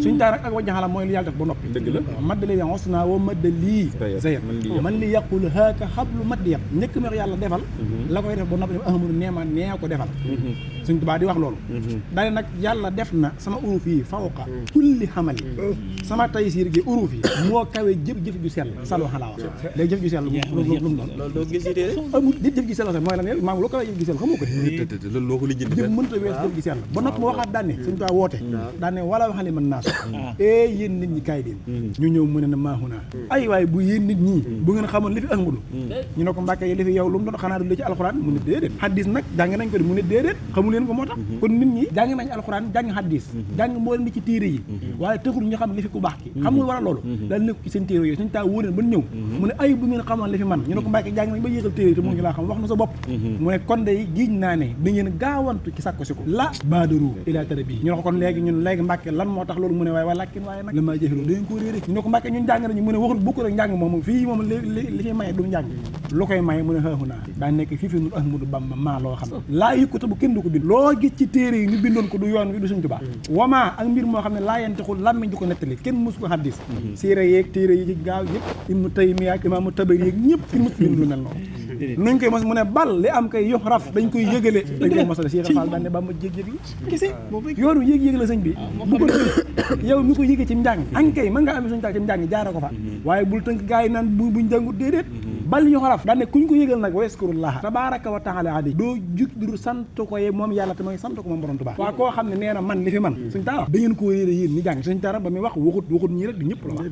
suñ taa nag ak wajjaxala mooy lu yàlla def ba noppi dëgg la maddali ya xos naa woo maddali zayr man li yàqul haaka xablu maddi yam njëkk meex yàlla defal la koy def ba noppi def ahmadu neema nee ko defal suñ tubaa di wax loolu daane nag yàlla def na sama uruf yi fawqa kulli xamali sama taysiir gi uruf yi moo kawe jëf ju sell salo xalaa wax léegi jëf ju sell lu mu doon loolu doo gis ci téere amul di jëf ju sell mooy lan maa ngi lu kawe jëf ju sell xamoo ko loolu loo ko lijjanti jëf mënta wees jëf ju sell ba noppi ma waxaat daane suñ tubaa woote daane wala waxali mën naa yéen nit ñi kaay leen ñu ñëw mu ne na maahuna ay waaye bu yéen nit ñi bu ngeen xamoon li fi ahmadu ñu ne ko mbàkke yi li fi yow lu mu doon xanaa du la ci alxuraan mu ne déedéet xaddis nag jàng nañ ko de mu ne déedéet xamu leen ko moo tax kon nit ñi jàng nañ alxuraan jàng xaddis jàng mboolem li ci téere yi waaye taxul ñu xam li fi ku baax ki xamul war a loolu daal nekk ci seen téere yooyu suñ taa wóoneen ba ñëw mu ne ay bu ngeen xamoon li fi man ñu ne ko mbàkke jàng nañ ba yéegal téere yi te mënuñu laa xam wax na sa bopp mu ne kon day giiñ naa ne da ngeen gaawantu ci sàkko si ko la baadaru ila tarabi ñu ne ko kon léegi ñun léegi mbàkke lan moo tax loolu mu ne waaye nag la maa jëfiloo dañ ko réeré ñu ne ko mbàkke ñun jàng nañu mu ne waxul bukk rek njàng moom fii moom li fi maye du njàng lu koy maye mu ne xaaxu naa daa nekk fii fi nu ahmadu bamba maa loo xam laa yëg ko te bu kenn du ko bind loo gis ci téere yi ñu bindoon ko du yoon wi du suñ tubaa wamaa ak mbir moo xam ne laa yentexul làmmiñ di ko nettali kenn mosu ko xaddis siira yeeg téere yi ci gaaw yëpp ibnu taymiya ak imaamu tabari yeeg ñëpp kenn mosu bind lu mel noonu nuñ koy mos mu ne bal li am koy yox raf dañ koy yëgale dañ koy mosale Cheikh Fall daan ne ba ma yëg-yëg la kese yoonu yëg-yëg la sëñ bi bu ko yow mi ko yëgee ci njàng ankay mën nga amee suñu tax ci njàng jaara ko fa waaye bul tënk gars yi naan buñ jàngut déedéet bal yox raf daan ne kuñ ko yëgal nag wa yaskurullaha tabaraka wa taala adi doo jug du sant ko ye moom yàlla te mooy sant ko moom borom Tuubaa waa koo xam ne nee na man li fi man suñ taa wax da ngeen ko réeré yéen ñi jàng suñ tara ba muy wax waxut ñii rek di ñëpp la wax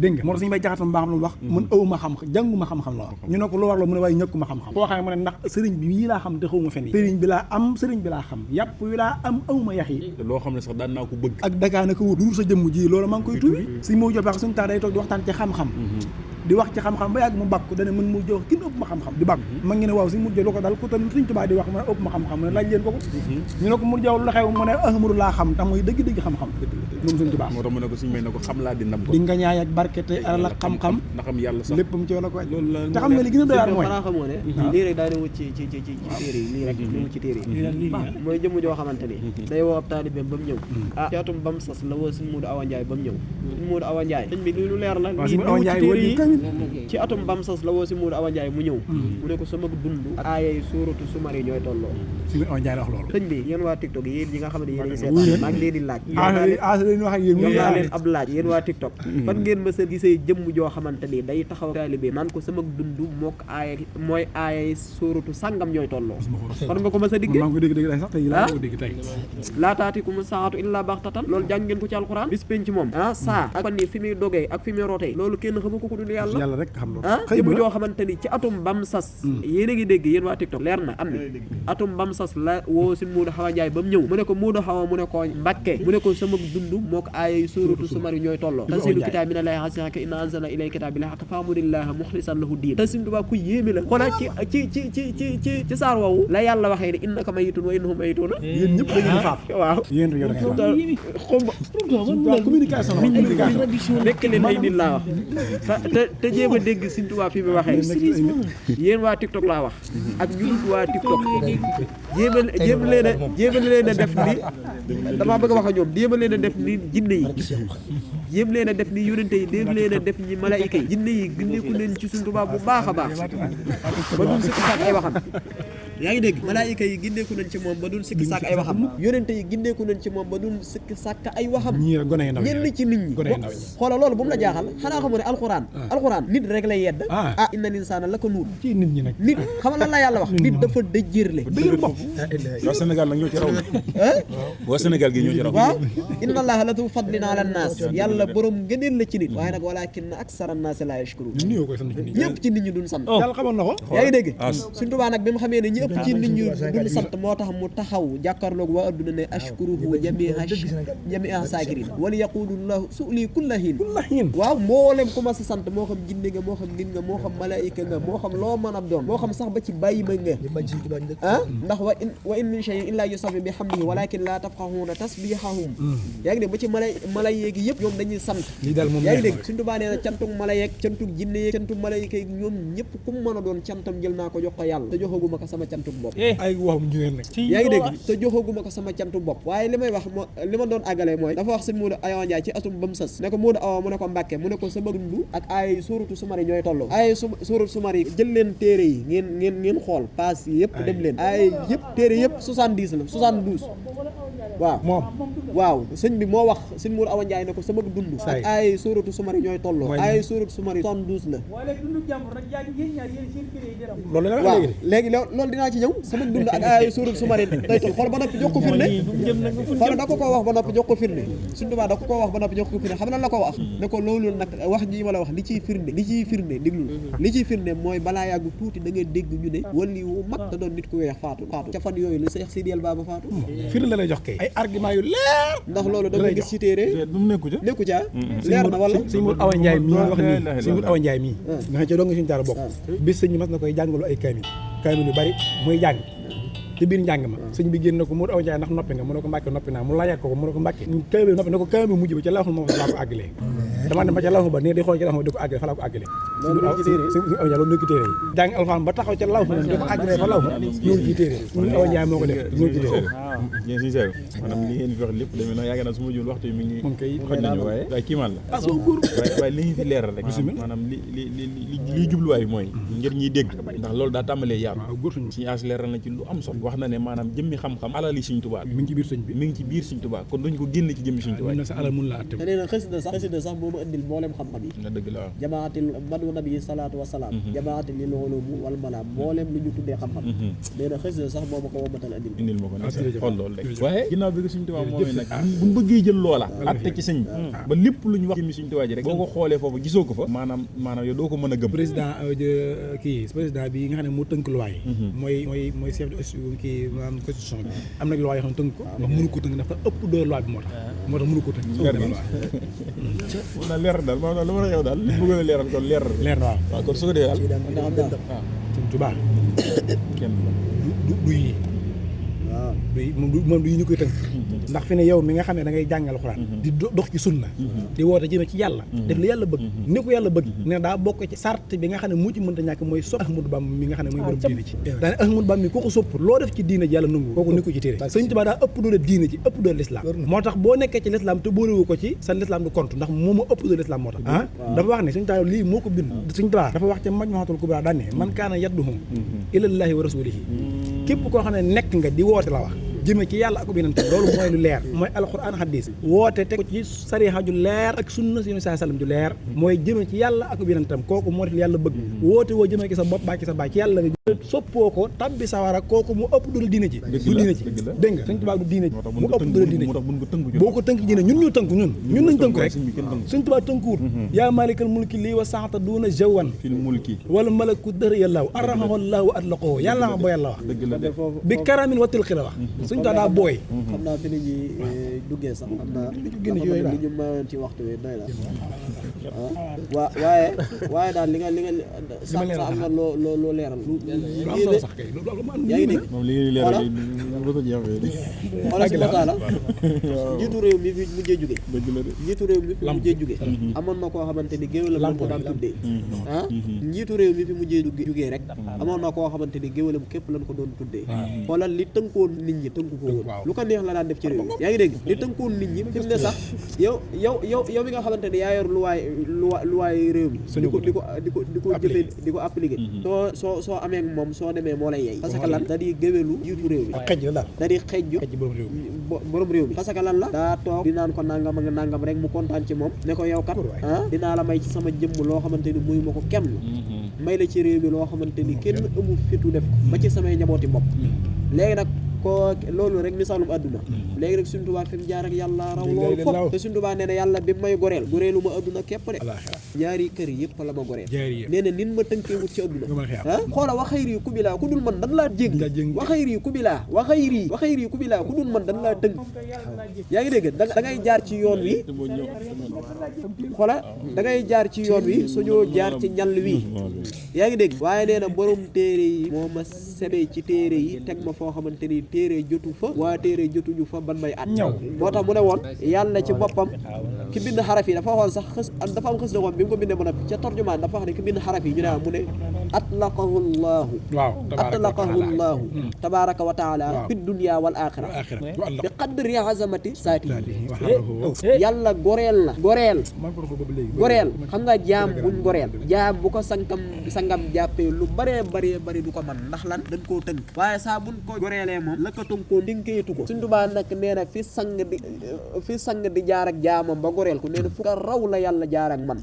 dégg nga moo tax suñu bay jaxatam mbaax lu wax mun awuma xam jànguma xam-xam la wax ñu ne ko lu war la mu ne waaye ñëkkuma xam-xam koo xam ne mu ne ndax sëriñ bi yii laa xam te xawma fen yi sëriñ bi laa am sëriñ bi laa xam yàpp wi laa am awma yax yi loo xam ne sax daan naa ko bëgg ak dakaana ko wut lu sa jëmm ji loolu maa ngi koy tuubi si moo jox suñu taa day toog di waxtaan ci xam-xam di wax ci xam-xam ba yàgg mu bàkku dane mën mu jox kin ëpp ma xam-xam di bàkku ma ngi ne waaw si mujj lu ko dal ku tan Sëriñ Tuubaa di wax mu ne ëpp ma xam-xam mu ne laaj leen ko ñu ne ko mu jaw lu xew mu ne ahmadu laa xam tax mooy dëgg-dëgg xam-xam moom Sëriñ Tuubaa moo tax mu ne ko suñu may ne ko xam laa di ndam ko di nga ñaay ak barkete alal ak xam-xam ndax am yàlla sax léppam ci wala ko te xam ne li gën a doy waar mooy xanaa xamoo ne lii rek daa ne wut ci téere yi lii rek ni wut ci téere yi mooy jëmm joo xamante ni day woo ab taalibeem ba mu ñëw ci atum bam sas la woo Sëriñ Moodu Awa Njaay ba mu ñëw Sëriñ Moodu Awa Njaay sëñ bi lu leer la lii wut ci téere yi ci atum bam sas la woo Sëriñ Moodu Awa Njaay mu ñëw mu ne ko sama dund ak aayay suuratu sumar yi ñooy tolloo Sëriñ Awa Njaay la wax loolu sëñ bi yéen waa TikTok yéen ñi nga xam ne yéen seetaan maa ngi leen di laaj naa leen ab laaj yéen waa TikTok fan ngeen mës a gisee jëmm joo xamante ni day taxaw taalibe naan ko sama dund mook aaya mooy aayay suuratu sàngam ñooy tolloo fan nga ko mës a diggee laa taatikum saatu illaa baxtatan loolu jàng ngeen ko ci alxuraan bis penc moom saa ak fan yi fi muy dogee ak fi muy rootee loolu kenn xamu ko ku dul yàlla yàlla yàlla rek xam loolu. ah jëmm joo xamante ni ci atum bam sas yéen a ngi dégg yéen waa TikTok leer na am na atum bam sas la woo si Moodu Xawa Njaay ba mu ñëw mu ne ko Moodu Xawa mu ne ko Mbàkke mu ne ko sama dund moo ko aayay suuratu Sumar ñooy tolloo tanziilu kitaab mina llaahi azizil hakiim inna anzalna ilayka kitaaba bil haqqi fa'budillaha muxlisan lahu diin te Sëñ Tuubaa ku yéeme la xoolal ci saar woowu la yàlla waxee ne innaka mayyitun wa innahum mayyituun yéen ñëpp da ngeen di faat. waaw yéen da ngeen di faat. xomba communication la communication. nekk leen ay nit laa wax te jéem a dégg Sëñ Tuubaa fi mu waxee yéen waa TikTok laa wax ak ñun waa TikTok jéem leen a def ni damaa bëgg a wax ak ñoom jéem leen a def ni jinne yi jéem leen a def ni yonente yi jéem leen a def ni malaayika yi jinne yi gindeeku leen ci Sëñ Tuubaa bu baax a baax ba duñ sikki sàkk ay waxam yaa ngi dégg malaayika yi gindeeku nañ ci moom ba duñ sikki sàkk ay waxam yonente yi gindeeku nañ ci moom ba duñ sikki sàkk ay waxam ñii gone yu ndaw ñenn ci nit ñi xoola loolu bu mu la jaaxal xanaa xamu ne alxuraan nit rek lay yedd inna linsaana la ko nuur ci nit ñi nag nit xam lan la yàlla wax nit dafa dëjërle dëgër bopp. waa Sénégal nag ñoo ci raw waa Sénégal gi ñoo ci raw waaw inna allaha la du fadlin ala naas yàlla borom ngëneel la ci nit waaye nag walakinna aksara naas la yashkurun ñun ñoo koy sant ci nit ñi. ñëpp ci nit ñi duñ sant yàlla xamoon na ko. yaa ngi dégg Sëñ Tuubaa nag bi mu xamee ne ñi ëpp ci nit ñi duñ sant moo tax mu taxaw jàkkaarloog waa adduna ne ashkuruhu jami'a saakirin wala yaqulu llahu su'li kulla hiin waaw mboolem ku ma sa sant moo xam jinne nga moo xam nit nga moo xam malaayika nga moo xam loo mën a doon moo xam sax ba ci bàyyi ma nga ndax wa in min shay'in illa yusabbihu bihamdihi walakin la tafqahuna tasbihahum yaa ngi dégg ba ci malaayika yëpp ñoom dañuy sant lii daal moom yaa ngi dégg Sëñ Tuubaa nee na cantug malaayika cantug jinne yeeg cantug malaayika yi ñoom ñëpp ku mu mën a doon cantam jël naa ko jox ko yàlla te joxaguma ko sama cantug bopp ay waxum jigéen nag. yaa ngi dégg te joxaguma ko sama cantug bopp waaye li may wax li ma doon àggalee mooy dafa wax Sëñ Moodu Awa Njaay ci atum ba mu sës ne ko Moodu Awa mu ne ko Mbàkke mu ne ko sama dund ak ay suuratu Sumar yi ñooy tolloo ay suuratu Sumar yi jël leen téere yi ngeen xool paas yi yëpp dem leen ay yëpp téere yëpp 70 la 72 waaw waaw sëñ bi moo wax Sëñ Moodu Awa Njaay ne ko sama dund ak ay suuratu Sumar yi ñooy tolloo ay suuratu Sumar yi 72 la loolu la waaw léegi loolu dinaa ci ñëw sama dund ak ay suuratu Sumar yi day toll xool ba noppi jox ko firnde xool da ko wax ba noppi jox ko firnde Sëñ Tuubaa da ko wax ba noppi jox ko firnde xam na la ko wax ne ko loolu nag wax ji ma la wax li ciy firnde déglu li ciy firnde mooy balaa yàgg tuuti da nga dégg ñu ne wali wu mag da doon nit ku weex faatu ca fan yooyu la Seex Sidi El Baba faatu firnde la lay jox kay ay argument yu leer ndax loolu da nga gis ci téere nekku ca leer na wala Sëñ Moodu Awa Njaay mii wax nii Sëñ Moodu Awa Njaay mii nga xam ci doo nga suñu taal bokk bis sëñ mas na koy jàngalu ay kaamil yu bari muy jàng ci biir njàng ma sëñ bi génn na ko Moodu Awa Njaay ndax noppi nga mu ne ko Mbàkke noppi naa mu laajaat ko mu ne ko Mbàkke kaamil noppi ne ko kaamil mujj ba ca lawxul moom laa ko àggalee dama dem ba ca lawxu ba nii di xool ca lawxu ba di ko àggale fa laa ko àggale Sëñ Awa Njaay loolu nekk téere yi jàng alxuraan ba taxaw ca lawxu di ko àggale fa lawxu loolu ci téere Sëñ Awa Njaay moo ko def loolu ci téere yéen suñu seer maanaam li ngeen fi wax lépp demee na yaakaar naa su ma jul waxtu yi mi ngi moom kay xoj nañu waaye kiimaan la waaye li ñu fi leeral rek maanaam li jubluwaay mooy ngir ñuy dégg ndax loolu daa tàmbalee yaatu suñu as leeral na ci lu am solo wax na ne maanaam jëmmi xam-xam alali Sëñ Tuubaa mi ngi ci biir sëñ bi mi ngi ci biir Sëñ Tuubaa kon duñ ko génn ci jëmmi Sëñ Tuubaa sa alal mun la atte te nee na xasida sax moo ma indil mboolem xam-xam yi nga dëgg la waaw jamaatil madu nabi salaatu wasalaam jamaatil lil ulum wal malaam mboolem lu ñu tuddee xam-xam nee na xasida sax moo ma ko womatal indil ma ko nag xool loolu rek waaye ginnaaw bi Sëñ Tuubaa moomee nag buñ bëggee jël loola atte ci sëñ bi ba lépp lu ñu wax jëmmi Sëñ Tuubaa ji rek boo ko xoolee foofu gisoo ko fa maanaam yow doo ko mën a gëm président bi nga xam ne moo tënk loi yi mooy chef de kii maanaam constitution bi am na loi yoo xam ne tënk ko ndax mënu ko tënk dafa ëpp doole loi bi moo tax mënu ko tënk na leer daal maanaam lu ma la yow daal li bëggoon a leeral kon leer na waaw kon su ko dee daal waaw Sëñ Tuubaa kenn du yi waaw moom du yi ñu koy tënk ndax fi ne yow mi nga xam ne da ngay jàngal Alxuraan di dox ci sunna di woote jëme ci yàlla def li yàlla bëgg ni ko yàlla bëgg ne daa bokk ci sart bi nga xam ne mu ci mënta ñàkk mooy sopp Ahmadu Bamba mi nga xam ne mooy borom diine ci daane Ahmadu Bamba mi koo ko sopp loo def ci diine ji yàlla nangu kooku ni ko ci téere Sëñ Tuubaa daa ëpp doole diine ci ëpp doole lislaam moo tax boo nekkee ci lislaam te boolewu ko ci sa lislaam du compte ndax moom moo ëpp doole lislaam moo tax dafa wax ne Sëñ Tuubaa lii moo ko bind Sëñ Tuubaa dafa wax ca Majmuhatul Kubra daan ne man kaana yadduhum ilallaahi wa rasuulihi képp koo xam ne nekk nga di woote la wax jëme ci yàlla ak yonentam loolu mooy lu leer mooy alquran hadis woote teg ko ci sariha ju leer ak sunna si saa sallam ju leer mooy jëme ci yàlla ak yonentam kooku moo tax yàlla bëgg woote woo jëme ci sa bopp baa ci sa baay ci yàlla nga soppoo ko tabbi sawara kooku mu ëpp doole diine ji du diine ji dégg nga Sëñ Tuubaa du diine ji mu ëpp doole diine ji boo ko tënk diine ñun ñu tënk ñun nañ tënk rek Sëñ Tuubaa tënkuwul yaa malikal mulki lii wa saxta duuna jawan fil mulki wala malaku dër yàllaaw arrahmahullahu wa atlaqoo yàlla ma booy yàlla wax bi karamin wa tilqi la wax Sëñ Tuubaa daa booy xam naa fi nit ñi duggee sax xam naa li ñu mayoon ci waxtu wi doy la waaye daal li nga sax am na loo leeral yaa ngi dégg moom li ngeen leeral lu ko jeexee xoolal si motaala njiitu réew mi fi mujjee jóge njiitu réew mi fi mujjee jóge amoon na koo xamante ni géwélam lañ ko daan tuddee njiitu réew mi fi mujjee jógee rek amoon na koo xamante ni géwélam képp lañ ko doon tuddee xoolal li tënkoon nit ñi tënku ko woon lu ko neex la daan def ci réew mi yaa ngi dégg li tënkoon nit ñi fi mu ne sax yow mi nga xamante ni yaa yor luwaay réew mi di ko jëfee di ko appliqué soo amee moom soo demee moo lay yey parce que lan da di géwélu jiitu réew mi da di xejju borom réew mi parce que lan la daa toog di naan ko nangam ak nangam rek mu kontaan ci moom ne ko yow kat dinaa la may ci sama jëmm loo xamante ni muy ma ko kenn may la ci réew mi loo xamante ni kenn amu fitu def ko ba ci samay njabooti bopp léegi nag ko loolu rek misaalum àdduna léegi rek Sëñ Tuubaa fi mu jaar ak yàlla raw loolu fop te Sëñ Tuubaa nee na yàlla bi may goreel goreelu ma àdduna képp de ñaari kër yëpp la ma goreel nee na nin ma tënkee wut ci àdduna xoola wa xayri ku bilaa ku dul man dan laa jégg wa xayri ku bilaa wa xayri ku bilaa ku dul man dan laa tënk yaa ngi dégg da ngay jaar ci yoon wi xoola da ngay jaar ci yoon wi suñoo jaar ci ñal wi yaa ngi dégg waaye nee na borom téere yi moo ma sebee ci téere yi teg ma foo xamante ni téere jotu fa waa téere jotuñu fa ban may at moo tax mu ne woon yàlla ci boppam ki bind xaraf yi dafa xool sax dafa am xës na woon bi mu ko bindee ba noppi ca torjumaan dafa wax ne ki bind xaraf yi ñu ne mu ne atlaqahu llahu tabaraka wa taala fi dunya wal axira bi qadri azamati saati yàlla goreel xam nga jaam buñ goreel jaam bu ko sangam jàppee lu bëree bëri du ko man ndax lan dañ koo tënk waaye saa buñ ko goreelee moom la ko tënkoo dinkayetu ko Sëñ Tuubaa nag nee na fi sang di jaar ak jaamam ba goreel ko nee na fu ka raw la yàlla jaar ak man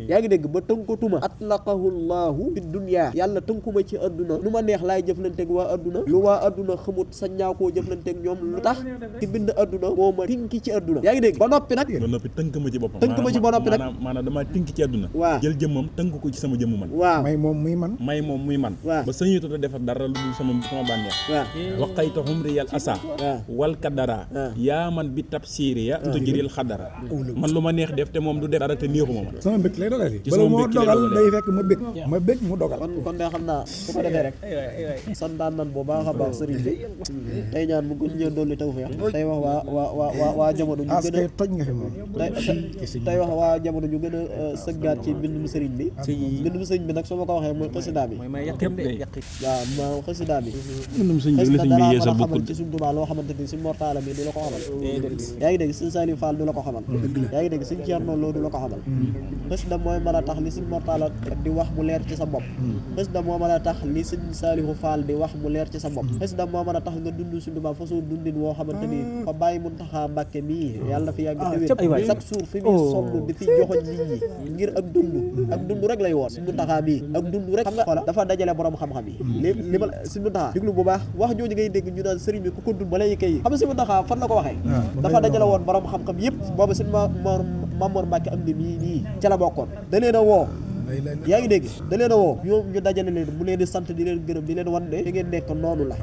yaa ngi dégg ba tënkatuma atlaqahu llahu fi dunya yàlla tënkuma ci adduna lu ma neex laay jëflanteeg waa adduna lu waa adduna xamut sañ ñaa koo jëflanteeg ñoom lu tax ci bind adduna moo ma tinki ci adduna yaa ngi dégg ba noppi nag tënk ma ci boppam tënk ma ci ba noppi nag maanaam dama tinki ci adduna waaw jël jëmmam tënk ko ci sama jëmm man waaw may moom muy man waaw ba sañutu ta defar dara lu dul sama bànneex waqayta humriyal asa wal kadara yaa man bi tabsiri ya tujril xadara man lu ma neex def te moom du def dara te neexuma man sama mbég lay dogal bala moo dogal day fekk ma bég mu dogal kon de xam naa su ko defee rek santaan nan bu baax a baax sëriñ bi tey ñaan mu gën ñëw dolli tawfeex tey wax waa jamono ñu gën a toj nga fi moom tey wax waa jamono ñu gën a sëggaat ci mbindum sëriñ bi mbindum sëriñ bi nag soo ma ko waxee mooy xasida bi waaw ma xasida bi xasida dara mën a xamal ci Sëñ Tuubaa loo xamante ni Sëñ Mortala mi du la ko xamal yaa ngi dégg Sëñ Saliou Fall du la ko xamal yaa ngi dégg Sëñ Thierno Lo du la ko xamal xasida mooy mën a tax li Sëñ Mortala di wax mu leer ci sa bopp xasida moo mën a tax li Sëñ Saliou Fall di wax mu leer ci sa bopp xasida moo mën a tax nga dund Sëñ Tuubaa façon dundin woo xamante ni fa bàyyi Muntaxa Mbàkke mii yàlla fi yàgg déwén chaque jour fi muy sonn di fi joxoñ nit ñi ngir ak dund rek lay woon Sëñ Muntaxa mii ak dund rek xam nga xoolal dafa dajale borom xam-xam yi li ma Sëñ Muntaxa déglu bu baax wax jooju ngay dégg ñu naan sëriñ bi ku ko dund malayka yi xam nga Sëñ Muntaxa fan la ko waxee dafa dajale woon borom xam-xam yëpp boobu Sëñ Mamoor Mbàkke am ni mii ca la bokkoon da leen a woo yaa ngi dégg da leen a woo ñoom ñu dajale leen mu leen di sant di leen gërëm di leen wan ne fi ngeen nekk noonu la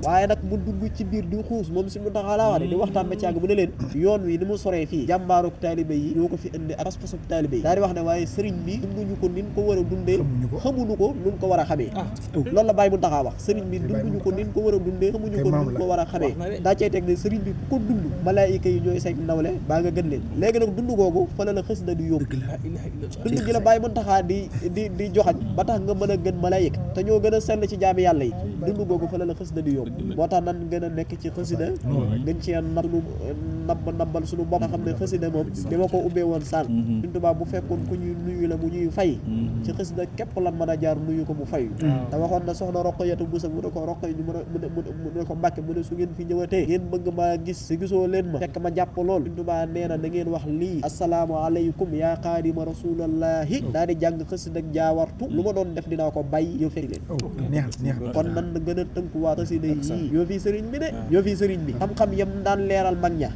waaye nag mu dugg ci biir di xuus moom Sëñ Muntaxa laa wax de di waxtaan ba ci àgg mu ne leen yoon wi ni mu soree fii jàmbaaruk taalibe yi ñoo ko fi indi ak pas-pasub taalibe yi daal di wax ne waaye sëriñ bi dunduñu ko nin ko war a dundee xamuñu ko nun ko war a xamee loolu la Baye Muntaxa wax sëriñ bi dunduñu ko nin ko war a dundee xamuñu ko nun ko war a xamee daa cey teg ne sëriñ bi ku ko dund malaayika yi ñooy say nawle baa nga gën leen léegi nag dund googu fa la xës na di yóbbu dund gi la Baye Muntaxa di joxañ ba tax nga mën a gën malaayika te ñoo gën a sell ci jaami yàlla yi dund googu fa la xës na di yóbbu moo tax nan gën a nekk ci xësida gën ci nabbal suñu bopp nga xam ne xasida moom li ma ko ubbee woon sànq Sëriñ Tuubaa bu fekkoon ku ñuy nuyu la mu ñuy fay ci xasida képp lan mën a jaar nuyu ko mu fayu te waxoon na soxna Roqayatu Buso mu ne ko Roqay ñu mu ne ko Mbàkke mu ne su ngeen fi ñëwatee ngeen bëgg maa gis si gisoo leen ma fekk ma jàpp lool Sëriñ Tuubaa nee na da ngeen wax lii assalaamu aleykum yaa xaadima rasulallahi daal di jàng xasida jaawartu lu ma doon def dinaa ko bàyyi yow fekk leen kon nan na gën a tënkuwaat xasida yi yoo fii sëriñ bi de yoo fii sëriñ bi xam-xam yam daan leeral mag ña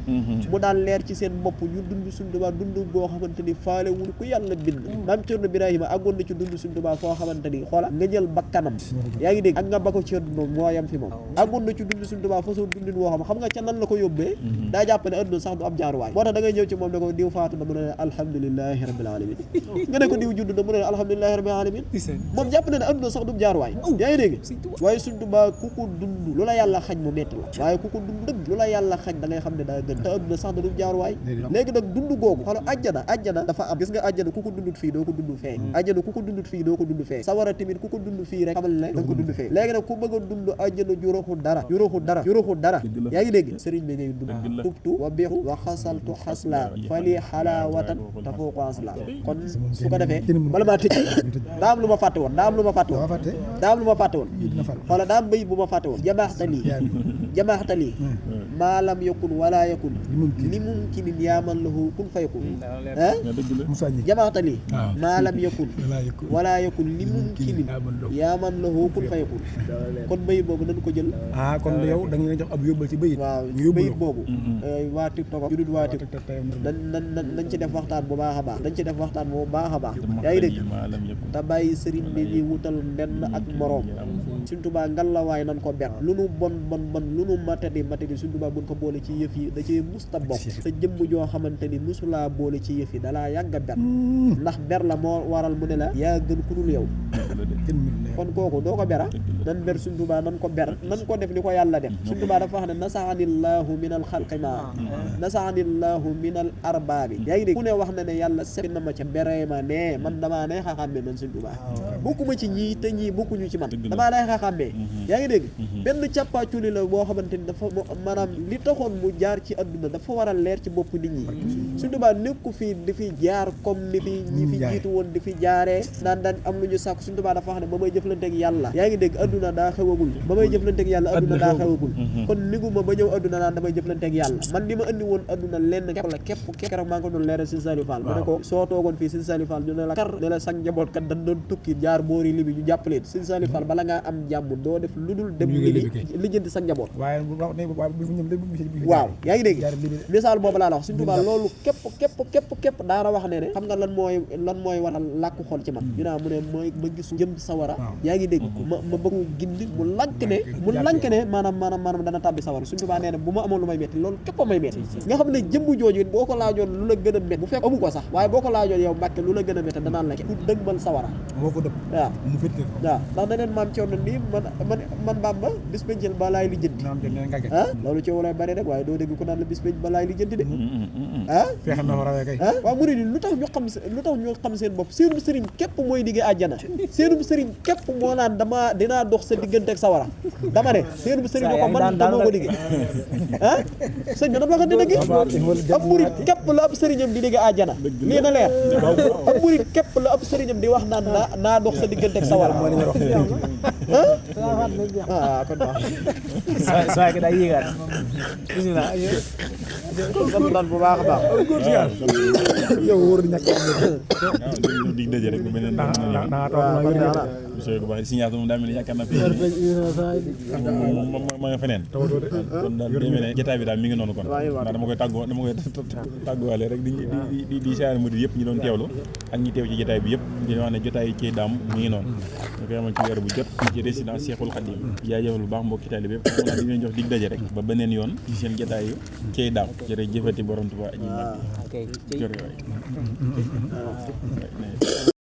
mu daan leer ci seen bopp ñu dund Sëriñ Tuubaa dund boo xamante ni faale wul ku yàlla bind maam Cerno Birahima àggoon na ci dund Sëriñ Tuubaa foo xamante ni xoola nga jël bakkanam yaa ngi dégg ak nga ba ko ci àdduna moo yam fi moom àggoon na ci dund Sëriñ Tuubaa façon dundin woo xam nga ca nan la ko yóbbee daa jàpp ne àdduna sax du ab jaaruwaay moo tax da ngay ñëw ci moom ne ko diw faatu na mu ne alhamdulilahi rabbil alamin nga ne ko diw judd na mu ne alhamdulilahi rabbil alamin moom jàpp na ne àdduna sax du jaaruwaay yaa ngi dégg waaye Sëriñ Tuubaa ku ko dund lu la yàlla xañ mu metti la waaye ku ko dund dëgg lu la yàlla xañ da ngay xam ne daa gën te àdduna sax da du jaaruwaay léegi nag dund googu xoolal àjjana dafa am gis nga àjjana ku ko dundut fii doo ko dund fee àjjana ku ko dundut fii doo ko dund fee sawara tamit ku ko dund fii rek xamal ne da nga ko dund fee léegi nag ku bëgg a dund àjjana juróoxu dara yaa ngi dégg sëriñ bi ngay dund tubtu wa bixu wa xasaltu xasla fali xalaawatan tafoo ko asla kon su ko defee bala maa tëj daa am lu ma fàtte woon xoola daa am bayit bu ma fàtte woon jamaaxtali maalam yakun wala yakun li mumkinin yaaman lahu kun fayakun jamaaxtali maalam yakun wala yakun li mumkinin yaaman lahu kun fayakun kon bayit boobu nañ ko jël kon yow da nga jox ab yóbbal ci bayit waaw bayit boobu waa TikTok judut waa TikTok nañ ci def waxtaan bu baax a baax yaa ngi dégg te bàyyi sëriñ bi ñuy wutal ndenn ak moroom Sëriñ Tuubaa ngalawaay nan ko ber lu nu bon lu nu matadi Sëriñ Tuubaa buñ ko boole ci yëf yi da cee musta bokk sa jëmm joo xamante ni musulaa boole ci yëf yi dalaa yàgg a ber ndax ber la moo waral mu ne la yaa gën ku dul yow kon kooku doo ko bera nan ber Sëriñ Tuubaa nan ko ber nan ko def ni ko yàlla def Sëriñ Tuubaa dafa wax ne nasaanillahu min al xalqi ma nasaanillahu min al arbaabi yaa ngi dégg ku ne wax na ne yàlla seet na ma ca beree ma ne man damaa neex a xàmmee man Sëriñ Tuubaa bokkuma ci ñii te ñii bokkuñu ci man damaa neex a xàmmee yaa ngi dégg benn càppaaculi la boo xamante ni dafa maanaam li taxoon mu jaar ci adduna dafa war a leer ci bopp nit ñi Sëriñ Tuubaa nekku fii di fi jaar comme ni fi ñi fi jiitu woon di fi jaaree daan am lu ñu sàkku Sëriñ Tuubaa dafa wax ne ba may jëflanteeg yàlla yaa ngi dégg adduna daa xewagul ba may jëflanteeg yàlla adduna daa xewagul kon niguma ba ñëw adduna naan damay jëflanteeg yàlla man li ma andi woon adduna lenn képp la képp keroog maa ngi ko doon leeral Sëriñ Saliou Fall mu ne ko soo toogoon fii Sëriñ Saliou Fall ñu ne la kar ne la sang njaboot kat dañ doon tukki jaar boori Libi ñu jàppaleen Sëriñ Saliou Fall bala ngaa am jàmm doo def lu dul dem lijjanti sang njaboot waaw yaa ngi dégg misaal boobu laa la wax Sëriñ Tuubaa loolu képp daana wax ne xam nga lan mooy waral làkku xol ci man ñu naa mu ne mooy ma gis jëm sawara yaa ngi dégg ma bëgg gindi mu lank ne maanaam dana tàbbi sawara Sëriñ Tuubaa nee na bu ma amoon lu may metti loolu képp a may metti nga xam ne jëmm jooju boo ko laajoon lu la gën a metti bu fekk amu ko sax waaye boo ko laajoon yow Mbàkke lu la gën a metti danaan la ku dëgmal sawara waaw ndax na neen maam Cerno nii man Bamba bis ba jël ba laay li jënti loolu coow lay bari rek waaye doo dégg ko naan la bis ba laay li jënti de waaw mu ne ni lu tax ñu xam seen bopp seenum sëriñ képp mooy diggee àjjana seenum sëriñ képp moo naan dinaa dox sa diggante ak sawara dama ne seenum sëriñ ko man damoo ko diggee sëñ bi dama waxante dëgg ab murit képp la ab sëriñam di diggee àjjana lii na leer ab murit képp la ab sëriñam di wax naan naa dox sa diggante ak sawara kon baax saa daa yéegaat bismillah sant bu baax a baax yow wóor ñàkk dig daje rek beneen ko baax signature moom daa mel ni yaakaar naa fi ma nga feneen kon daal demee ne jotaay bi daal mi ngi noonu kon ndax dama koy tàgguwaale rek di siyaare murid yëpp ñi doon teewlu ak ñi teew ci jotaay bi yëpp di wax ne jotaay ci daam mi ngi noonu ñu koy amal ci weer bu jot ci résidence Cheikhoul Khadim jaajëfal bu baax mbokki taalibe yëpp xam naa di leen jox dig daje rek ba beneen yoon ci seen jotaay yu cey daam jërëjëfati borom Tuubaa aji mag